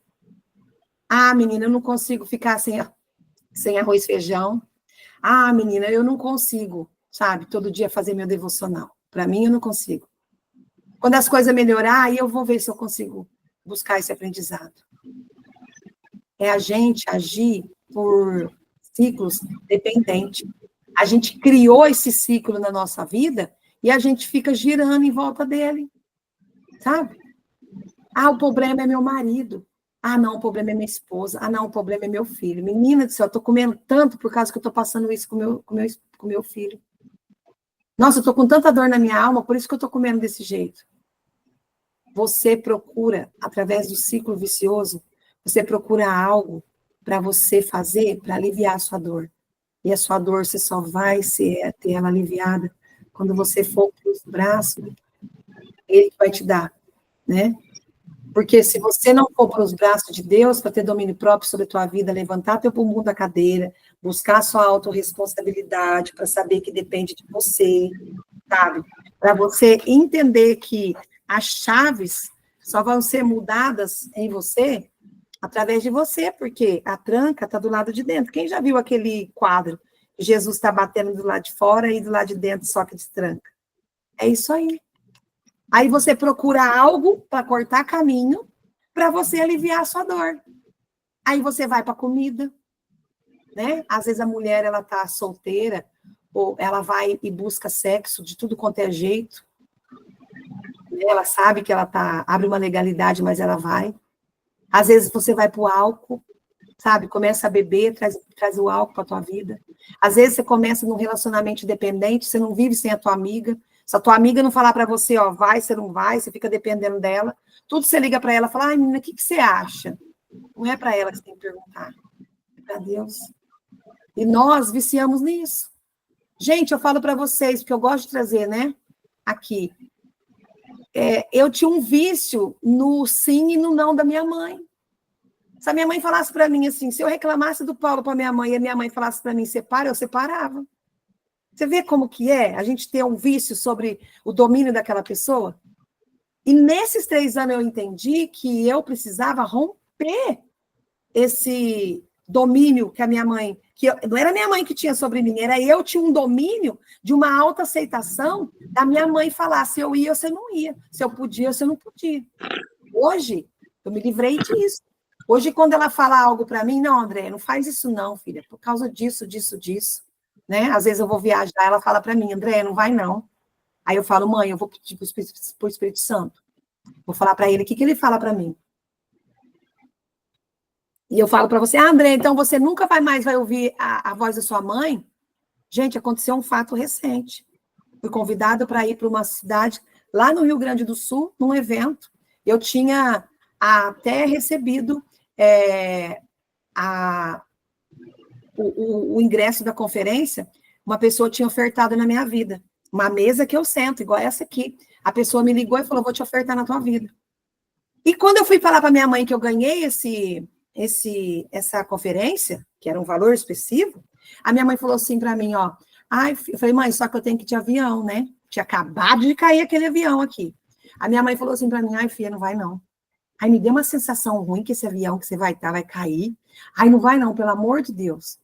Menina, eu não consigo ficar sem arroz e feijão. Menina, eu não consigo, sabe, todo dia fazer meu devocional. Para mim, eu não consigo. Quando as coisas melhorar, aí eu vou ver se eu consigo buscar esse aprendizado. É a gente agir por ciclos dependentes. A gente criou esse ciclo na nossa vida e a gente fica girando em volta dele, sabe? O problema é meu marido. Não, o problema é minha esposa. Não, o problema é meu filho. Menina do céu, eu tô comendo tanto por causa que eu tô passando isso com meu filho. Nossa, eu tô com tanta dor na minha alma, por isso que eu tô comendo desse jeito. Você procura, através do ciclo vicioso, você procura algo para você fazer para aliviar a sua dor. E a sua dor, você só vai ter ela aliviada quando você for para os braços, ele vai te dar, né? Porque se você não for para os braços de Deus para ter domínio próprio sobre a tua vida, levantar teu bumbum da cadeira, buscar a sua autorresponsabilidade para saber que depende de você, sabe? Para você entender que as chaves só vão ser mudadas em você através de você, porque a tranca está do lado de dentro. Quem já viu aquele quadro? Jesus está batendo do lado de fora e do lado de dentro só que destranca. É isso aí. Aí você procura algo para cortar caminho para você aliviar a sua dor. Aí você vai para a comida, né? Às vezes a mulher, ela tá solteira, ou ela vai e busca sexo de tudo quanto é jeito. Ela sabe que ela abre uma legalidade, mas ela vai. Às vezes você vai para o álcool, sabe? Começa a beber, traz o álcool para a tua vida. Às vezes você começa num relacionamento dependente, você não vive sem a tua amiga. Se a tua amiga não falar para você, vai, você não vai, você fica dependendo dela. Tudo você liga para ela e fala, menina, o que você acha? Não é para ela que você tem que perguntar, é para Deus. E nós viciamos nisso. Gente, eu falo para vocês, porque eu gosto de trazer, né, aqui. Eu tinha um vício no sim e no não da minha mãe. Se a minha mãe falasse para mim assim, se eu reclamasse do Paulo para minha mãe e a minha mãe falasse para mim, separa, eu separava. Você vê como que é a gente ter um vício sobre o domínio daquela pessoa? E nesses 3 anos eu entendi que eu precisava romper esse domínio que a minha mãe, não era minha mãe que tinha sobre mim, era eu tinha um domínio de uma autoaceitação da minha mãe falar se eu ia ou se eu não ia, se eu podia ou se eu não podia. Hoje, eu me livrei disso. Hoje, quando ela fala algo para mim, não, André, não faz isso não, filha, por causa disso, né? Às vezes eu vou viajar, ela fala para mim, André, não vai não. Aí eu falo, mãe, eu vou pedir para o Espírito Santo. Vou falar para ele, o que ele fala para mim? E eu falo para você, André, então você nunca mais vai ouvir a voz da sua mãe? Gente, aconteceu um fato recente. Fui convidada para ir para uma cidade lá no Rio Grande do Sul, num evento. Eu tinha até recebido o ingresso da conferência, uma pessoa tinha ofertado na minha vida. Uma mesa que eu sento, igual essa aqui. A pessoa me ligou e falou, vou te ofertar na tua vida. E quando eu fui falar para minha mãe que eu ganhei essa conferência, que era um valor expressivo, a minha mãe falou assim para mim, eu falei, mãe, só que eu tenho que ir de avião, né? Tinha acabado de cair aquele avião aqui. A minha mãe falou assim para mim, filha, não vai não. Aí me deu uma sensação ruim que esse avião que você vai estar vai cair. Não vai não, pelo amor de Deus.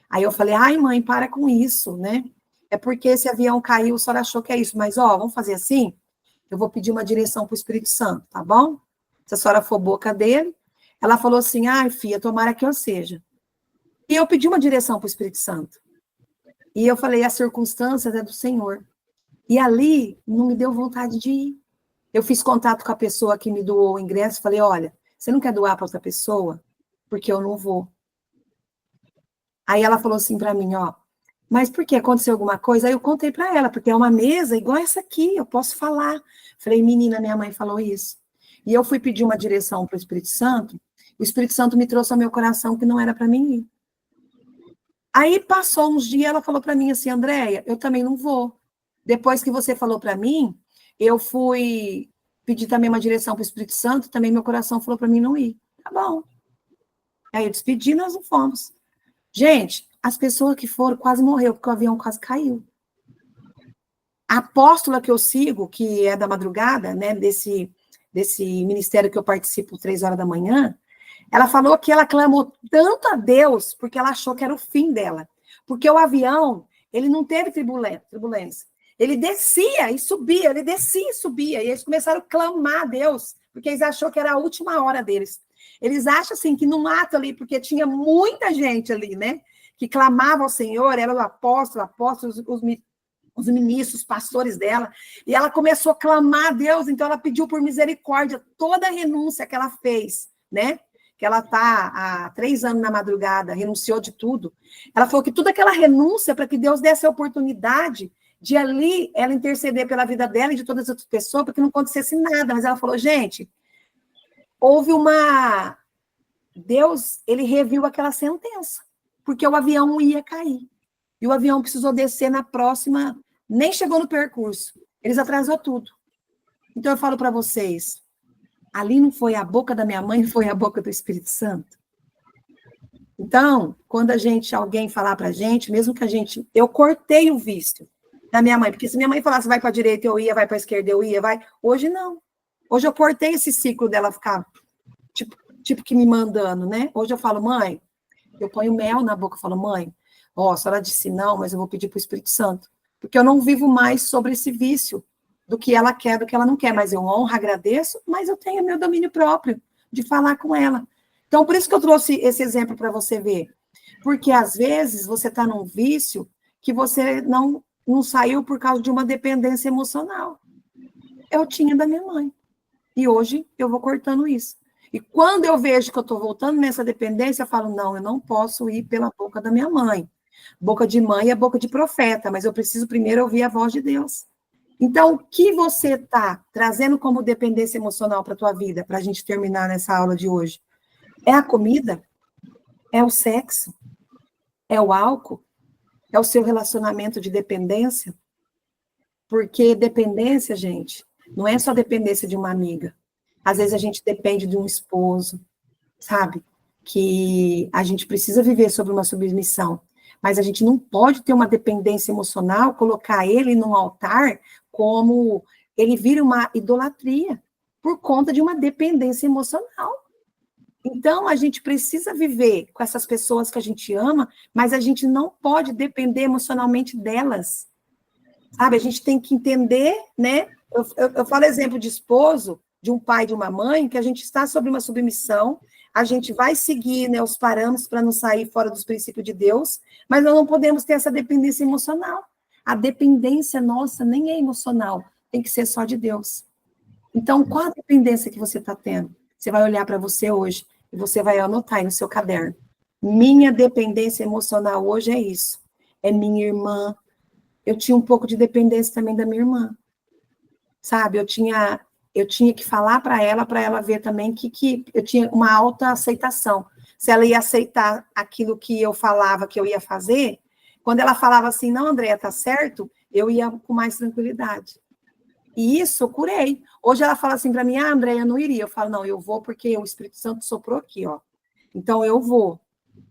Aí eu falei, mãe, para com isso, né? É porque esse avião caiu, a senhora achou que é isso. Mas, vamos fazer assim? Eu vou pedir uma direção para o Espírito Santo, tá bom? Se a senhora for boca dele. Ela falou assim, filha, tomara que eu seja. E eu pedi uma direção para o Espírito Santo. E eu falei, as circunstâncias é do Senhor. E ali, não me deu vontade de ir. Eu fiz contato com a pessoa que me doou o ingresso, falei, olha, você não quer doar para outra pessoa? Porque eu não vou. Aí ela falou assim para mim, mas por que aconteceu alguma coisa? Aí eu contei para ela, porque é uma mesa igual essa aqui, eu posso falar. Falei, menina, minha mãe falou isso. E eu fui pedir uma direção para o Espírito Santo, o Espírito Santo me trouxe ao meu coração que não era para mim ir. Aí passou uns dias, ela falou para mim assim, Andréia, eu também não vou. Depois que você falou para mim, eu fui pedir também uma direção para o Espírito Santo, também meu coração falou para mim não ir. Tá bom. Aí eu despedi, nós não fomos. Gente, as pessoas que foram quase morreu, porque o avião quase caiu. A apóstola que eu sigo, que é da madrugada, né, desse ministério que eu participo 3 horas da manhã, ela falou que ela clamou tanto a Deus, porque ela achou que era o fim dela. Porque o avião, ele não teve turbulência. Ele descia e subia, ele descia e subia. E eles começaram a clamar a Deus, porque eles acharam que era a última hora deles. Eles acham, assim, que no mato ali, porque tinha muita gente ali, né, que clamava ao Senhor, era o apóstolo, os ministros, os pastores dela, e ela começou a clamar a Deus, então ela pediu por misericórdia toda a renúncia que ela fez, né? Que ela está há 3 anos na madrugada, renunciou de tudo. Ela falou que toda aquela renúncia para que Deus desse a oportunidade de ali ela interceder pela vida dela e de todas as outras pessoas, para que não acontecesse nada. Mas ela falou, gente, houve uma... Deus, ele reviu aquela sentença, porque o avião ia cair. E o avião precisou descer na próxima, nem chegou no percurso. Eles atrasou tudo. Então eu falo para vocês, ali não foi a boca da minha mãe, foi a boca do Espírito Santo. Então, quando alguém falar para a gente, mesmo que eu cortei o vício da minha mãe, porque se minha mãe falasse vai para a direita, eu ia, vai para a esquerda, eu ia, vai. Hoje não. Hoje eu cortei esse ciclo dela ficar, tipo que me mandando, né? Hoje eu falo, mãe, eu ponho mel na boca, eu falo, mãe, a senhora disse não, mas eu vou pedir para o Espírito Santo, porque eu não vivo mais sobre esse vício do que ela quer, do que ela não quer, mas eu honro, agradeço, mas eu tenho meu domínio próprio de falar com ela. Então, por isso que eu trouxe esse exemplo para você ver, porque às vezes você está num vício que você não saiu por causa de uma dependência emocional. Eu tinha da minha mãe, e hoje eu vou cortando isso. E quando eu vejo que eu estou voltando nessa dependência, eu falo, não, eu não posso ir pela boca da minha mãe. Boca de mãe é boca de profeta, mas eu preciso primeiro ouvir a voz de Deus. Então, o que você está trazendo como dependência emocional para a tua vida, para a gente terminar nessa aula de hoje? É a comida? É o sexo? É o álcool? É o seu relacionamento de dependência? Porque dependência, gente, não é só dependência de uma amiga. Às vezes a gente depende de um esposo, sabe? Que a gente precisa viver sobre uma submissão. Mas a gente não pode ter uma dependência emocional, colocar ele num altar como ele vira uma idolatria, por conta de uma dependência emocional. Então, a gente precisa viver com essas pessoas que a gente ama, mas a gente não pode depender emocionalmente delas. Sabe, a gente tem que entender, né? Eu falo exemplo de esposo, de um pai, de uma mãe, que a gente está sob uma submissão, a gente vai seguir, né, os parâmetros para não sair fora dos princípios de Deus, mas nós não podemos ter essa dependência emocional. A dependência nossa nem é emocional, tem que ser só de Deus. Então, qual a dependência que você está tendo? Você vai olhar para você hoje e você vai anotar aí no seu caderno. Minha dependência emocional hoje é isso. É minha irmã. Eu tinha um pouco de dependência também da minha irmã. Sabe, eu tinha que falar para ela ver também que eu tinha uma alta aceitação. Se ela ia aceitar aquilo que eu falava que eu ia fazer, quando ela falava assim, não, Andréia, tá certo, eu ia com mais tranquilidade. E isso eu curei. Hoje ela fala assim para mim, Andréia, eu não iria. Eu falo, não, eu vou porque o Espírito Santo soprou aqui, ó. Então eu vou,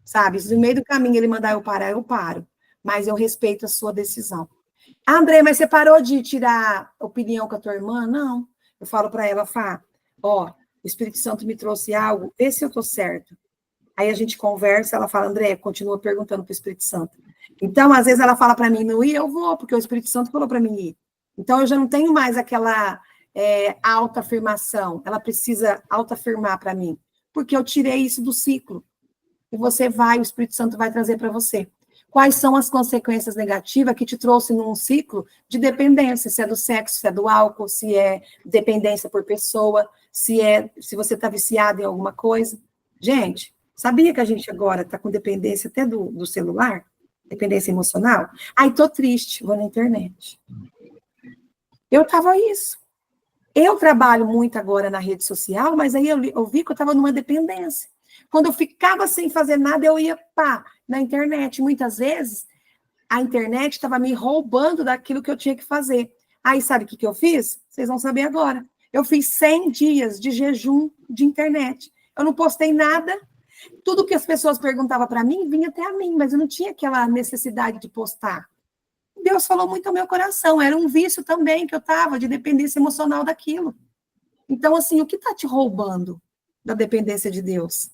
sabe? Se no meio do caminho ele mandar eu parar, eu paro. Mas eu respeito a sua decisão. Andréia, mas você parou de tirar opinião com a tua irmã? Não. Eu falo para ela, o Espírito Santo me trouxe algo, vê se eu estou certo. Aí a gente conversa, ela fala, Andréia, continua perguntando para o Espírito Santo. Então, às vezes ela fala para mim não ir, eu vou, porque o Espírito Santo falou para mim ir. Então, eu já não tenho mais aquela autoafirmação, ela precisa autoafirmar para mim, porque eu tirei isso do ciclo. E você vai, o Espírito Santo vai trazer para você. Quais são as consequências negativas que te trouxe num ciclo de dependência, se é do sexo, se é do álcool, se é dependência por pessoa, se você está viciado em alguma coisa. Gente, sabia que a gente agora está com dependência até do celular? Dependência emocional? Ai, tô triste, vou na internet. Eu tava isso. Eu trabalho muito agora na rede social, mas aí eu vi que eu estava numa dependência. Quando eu ficava sem fazer nada, eu ia, na internet. Muitas vezes, a internet estava me roubando daquilo que eu tinha que fazer. Aí sabe o que eu fiz? Vocês vão saber agora. Eu fiz 100 dias de jejum de internet. Eu não postei nada. Tudo que as pessoas perguntavam para mim, vinha até a mim, mas eu não tinha aquela necessidade de postar. Deus falou muito ao meu coração. Era um vício também que eu estava, de dependência emocional daquilo. Então, assim, o que está te roubando da dependência de Deus?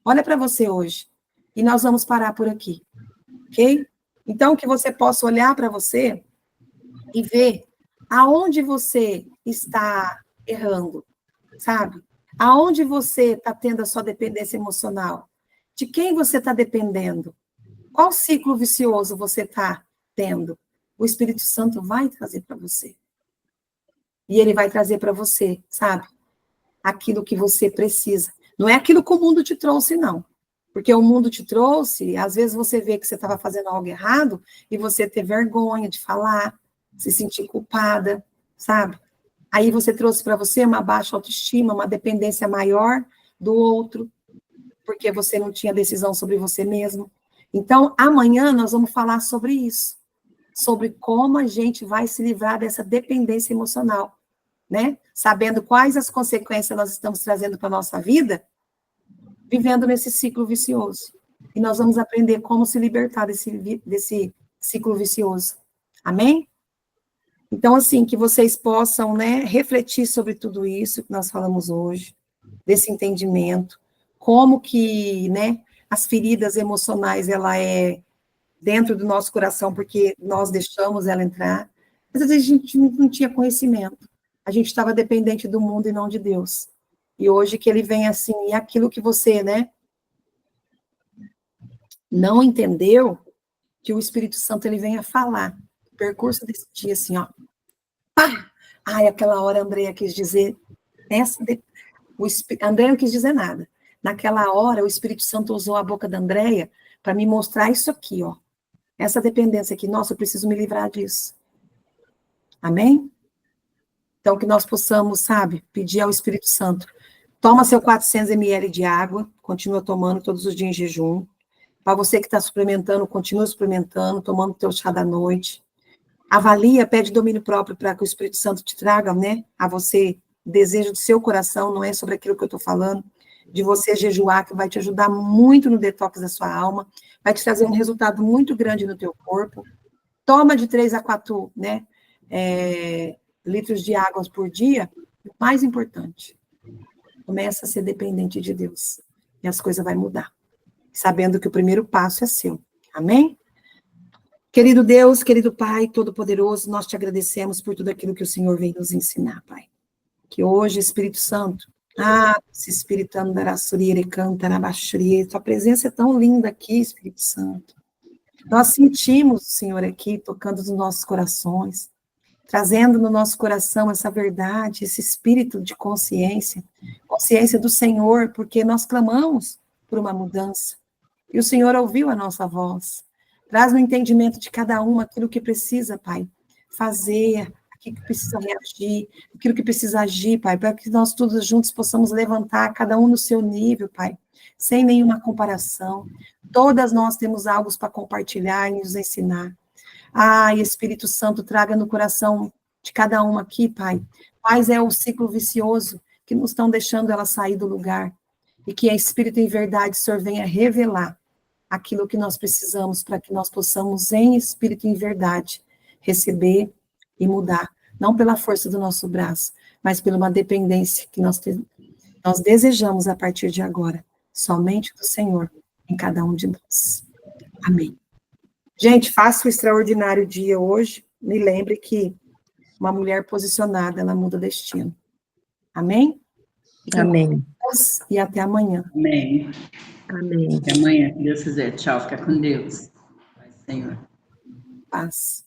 Olha para você hoje. E nós vamos parar por aqui. Ok? Então, que você possa olhar para você e ver aonde você está errando, sabe? Aonde você está tendo a sua dependência emocional? De quem você está dependendo? Qual ciclo vicioso você está tendo? O Espírito Santo vai trazer para você. E ele vai trazer para você, sabe? Aquilo que você precisa. Não é aquilo que o mundo te trouxe, não. Porque o mundo te trouxe, às vezes você vê que você estava fazendo algo errado e você ter vergonha de falar, se sentir culpada, sabe? Aí você trouxe para você uma baixa autoestima, uma dependência maior do outro, porque você não tinha decisão sobre você mesmo. Então, amanhã nós vamos falar sobre isso, sobre como a gente vai se livrar dessa dependência emocional, né? Sabendo quais as consequências nós estamos trazendo para a nossa vida, vivendo nesse ciclo vicioso. E nós vamos aprender como se libertar desse ciclo vicioso. Amém? Então, assim, que vocês possam, né, refletir sobre tudo isso que nós falamos hoje, desse entendimento, como que, né, as feridas emocionais, ela é dentro do nosso coração, porque nós deixamos ela entrar, mas às vezes a gente não tinha conhecimento, a gente estava dependente do mundo e não de Deus. E hoje que ele vem assim, e aquilo que você, né, não entendeu, que o Espírito Santo, ele vem a falar, o percurso desse dia, assim, ó, pá! Ai, aquela hora a Andréia quis dizer, a Andréia não quis dizer nada. Naquela hora, o Espírito Santo usou a boca da Andréia para me mostrar isso aqui, ó. Essa dependência aqui. Nossa, eu preciso me livrar disso. Amém? Então, que nós possamos, sabe, pedir ao Espírito Santo. Toma seu 400 ml de água, continua tomando todos os dias em jejum. Para você que está suplementando, continua suplementando, tomando o teu chá da noite. Avalia, pede domínio próprio para que o Espírito Santo te traga, né, a você, desejo do seu coração, não é sobre aquilo que eu estou falando, de você jejuar, que vai te ajudar muito no detox da sua alma, vai te trazer um resultado muito grande no teu corpo. Toma de 3 a 4, né, litros de água por dia. O mais importante, começa a ser dependente de Deus, e as coisas vão mudar, sabendo que o primeiro passo é seu. Amém? Querido Deus, querido Pai Todo-Poderoso, nós te agradecemos por tudo aquilo que o Senhor veio nos ensinar, Pai. Que hoje, Espírito Santo, esse Espírito Andarassuriere canta na baixurie, tua presença é tão linda aqui, Espírito Santo. Nós sentimos o Senhor aqui, tocando nos nossos corações, trazendo no nosso coração essa verdade, esse espírito de consciência do Senhor, porque nós clamamos por uma mudança. E o Senhor ouviu a nossa voz. Traz no entendimento de cada um aquilo que precisa, Pai, fazer, aquilo que precisa reagir, aquilo que precisa agir, Pai, para que nós todos juntos possamos levantar, cada um no seu nível, Pai, sem nenhuma comparação. Todas nós temos algo para compartilhar e nos ensinar. Espírito Santo, traga no coração de cada um aqui, Pai, quais é o ciclo vicioso que nos estão deixando ela sair do lugar, e que a Espírito em verdade, Senhor, venha revelar aquilo que nós precisamos para que nós possamos, em espírito e em verdade, receber e mudar, não pela força do nosso braço, mas pela uma dependência que nós desejamos a partir de agora, somente do Senhor, em cada um de nós. Amém. Gente, faça o extraordinário dia hoje, me lembre que uma mulher posicionada, ela muda destino. Amém? Amém. E até amanhã. Amém. Amém. Até amanhã, se Deus quiser. Tchau, fica com Deus. Pai, Senhor. Paz.